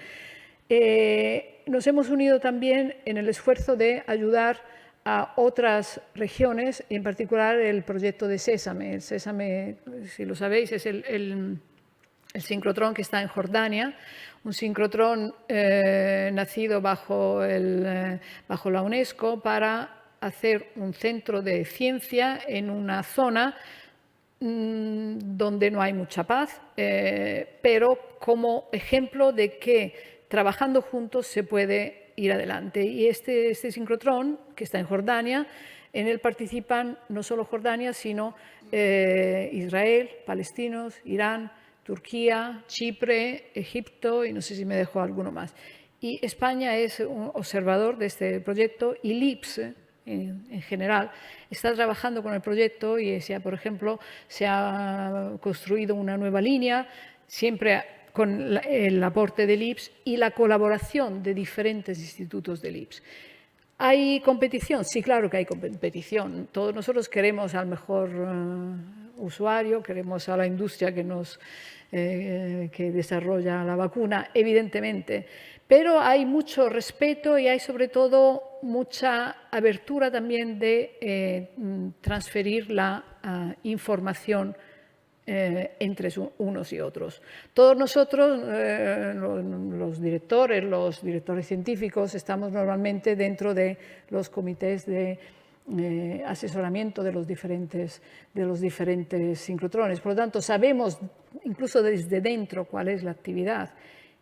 S3: Nos hemos unido también en el esfuerzo de ayudar a otras regiones, en particular el proyecto de Sésame. El Sésame, si lo sabéis, es el sincrotrón que está en Jordania, un sincrotrón nacido bajo la UNESCO para hacer un centro de ciencia en una zona donde no hay mucha paz, pero como ejemplo de que trabajando juntos se puede ir adelante. Y este sincrotrón, que está en Jordania, en él participan no solo Jordania, sino Israel, palestinos, Irán, Turquía, Chipre, Egipto y no sé si me dejo alguno más. Y España es un observador de este proyecto y LIPS en general, está trabajando con el proyecto y, por ejemplo, se ha construido una nueva línea, siempre con el aporte del IPS y la colaboración de diferentes institutos del IPS. ¿Hay competición? Sí, claro que hay competición. Todos nosotros queremos al mejor usuario, queremos a la industria que desarrolla la vacuna, evidentemente. Pero hay mucho respeto y hay sobre todo mucha abertura también de transferir la información entre unos y otros. Todos nosotros, los directores científicos, estamos normalmente dentro de los comités de asesoramiento de los diferentes sincrotrones. Por lo tanto, sabemos incluso desde dentro cuál es la actividad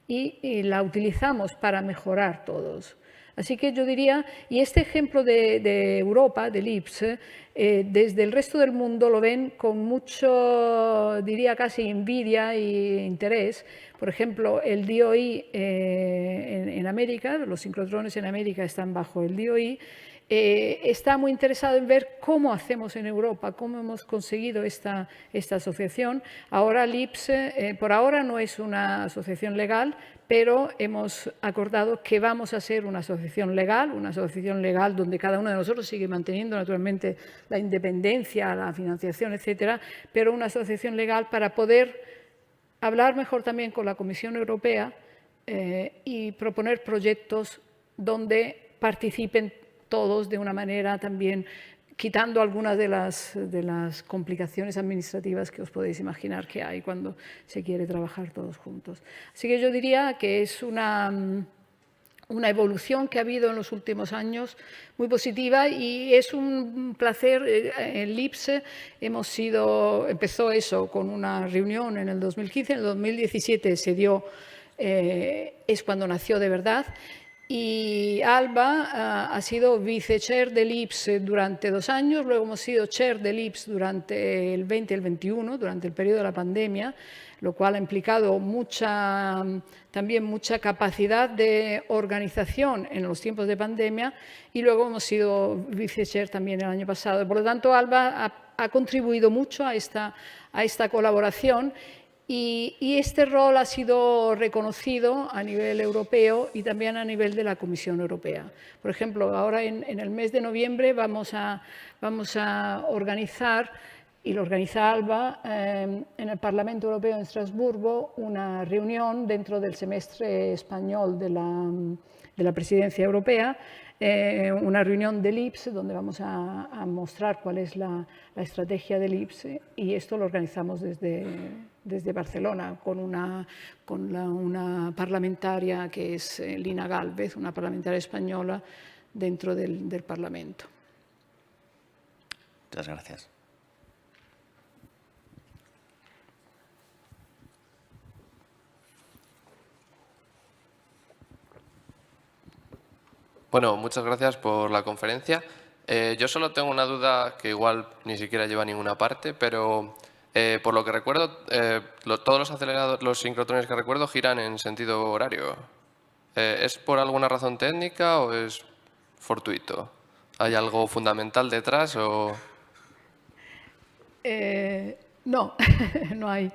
S3: y la utilizamos para mejorar todos. Así que yo diría, y este ejemplo de Europa, del IPS, desde el resto del mundo lo ven con mucho, diría casi envidia e interés. Por ejemplo, el DOI en América, los sincrotrones en América están bajo el DOI, está muy interesado en ver cómo hacemos en Europa, cómo hemos conseguido esta asociación. Ahora el IPS, por ahora no es una asociación legal, pero hemos acordado que vamos a ser una asociación legal donde cada uno de nosotros sigue manteniendo naturalmente la independencia, la financiación, etcétera, pero una asociación legal para poder hablar mejor también con la Comisión Europea y proponer proyectos donde participen todos de una manera también quitando algunas de las complicaciones administrativas que os podéis imaginar que hay cuando se quiere trabajar todos juntos. Así que yo diría que es una evolución que ha habido en los últimos años muy positiva y es un placer. El IPS empezó eso con una reunión en el 2015, en el 2017 es cuando nació de verdad. Y Alba ha sido vice-chair del IPS durante 2 años, luego hemos sido chair del IPS durante el 20 y el 21, durante el periodo de la pandemia, lo cual ha implicado también mucha capacidad de organización en los tiempos de pandemia y luego hemos sido vice-chair también el año pasado. Por lo tanto, Alba ha contribuido mucho a esta colaboración. Y este rol ha sido reconocido a nivel europeo y también a nivel de la Comisión Europea. Por ejemplo, ahora en el mes de noviembre vamos a organizar, y lo organiza Alba, en el Parlamento Europeo en Estrasburgo, una reunión dentro del semestre español de la Presidencia Europea, una reunión del IPS donde vamos a mostrar cuál es la estrategia del IPS y esto lo organizamos desde Barcelona con una parlamentaria que es Lina Gálvez, una parlamentaria española dentro del Parlamento.
S11: Muchas gracias.
S12: Bueno, muchas gracias por la conferencia. Yo solo tengo una duda que igual ni siquiera lleva a ninguna parte, pero por lo que recuerdo, todos los sincrotrones que recuerdo giran en sentido horario. ¿Es por alguna razón técnica o es fortuito? ¿Hay algo fundamental detrás o...?
S3: No, no hay.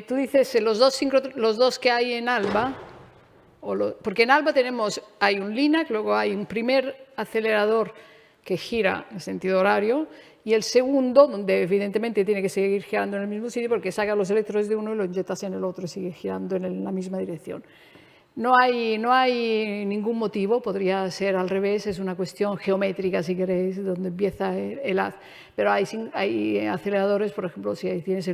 S3: Tú dices los dos que hay en Alba, porque en Alba hay un LINAC, luego hay un primer acelerador que gira en sentido horario y el segundo, donde evidentemente tiene que seguir girando en el mismo sitio porque saca los electrones de uno y los inyectas en el otro y sigue girando en la misma dirección. No hay ningún motivo, podría ser al revés, es una cuestión geométrica, si queréis, donde empieza el haz. Pero hay aceleradores, por ejemplo, si tienes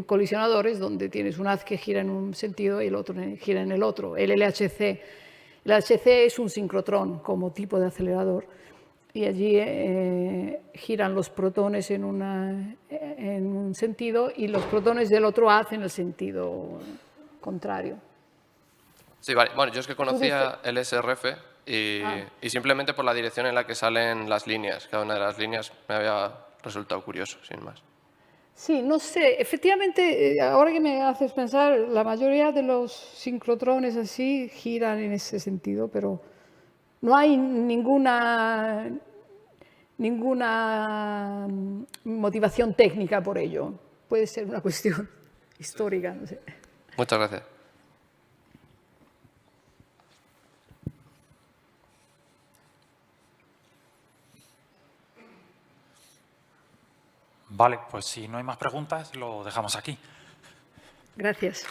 S3: colisionadores, donde tienes un haz que gira en un sentido y el otro gira en el otro. El LHC. El LHC es un sincrotrón como tipo de acelerador y allí giran los protones en un sentido y los protones del otro haz en el sentido contrario.
S12: Sí, vale. Bueno, yo es que conocía el SRF y simplemente por la dirección en la que salen las líneas, cada una de las líneas me había resultado curioso, sin más.
S3: Sí, no sé, efectivamente, ahora que me haces pensar, la mayoría de los sincrotrones así giran en ese sentido, pero no hay ninguna ninguna motivación técnica por ello. Puede ser una cuestión histórica, no sé.
S12: Muchas gracias.
S1: Vale, pues si no hay más preguntas, lo dejamos aquí.
S3: Gracias.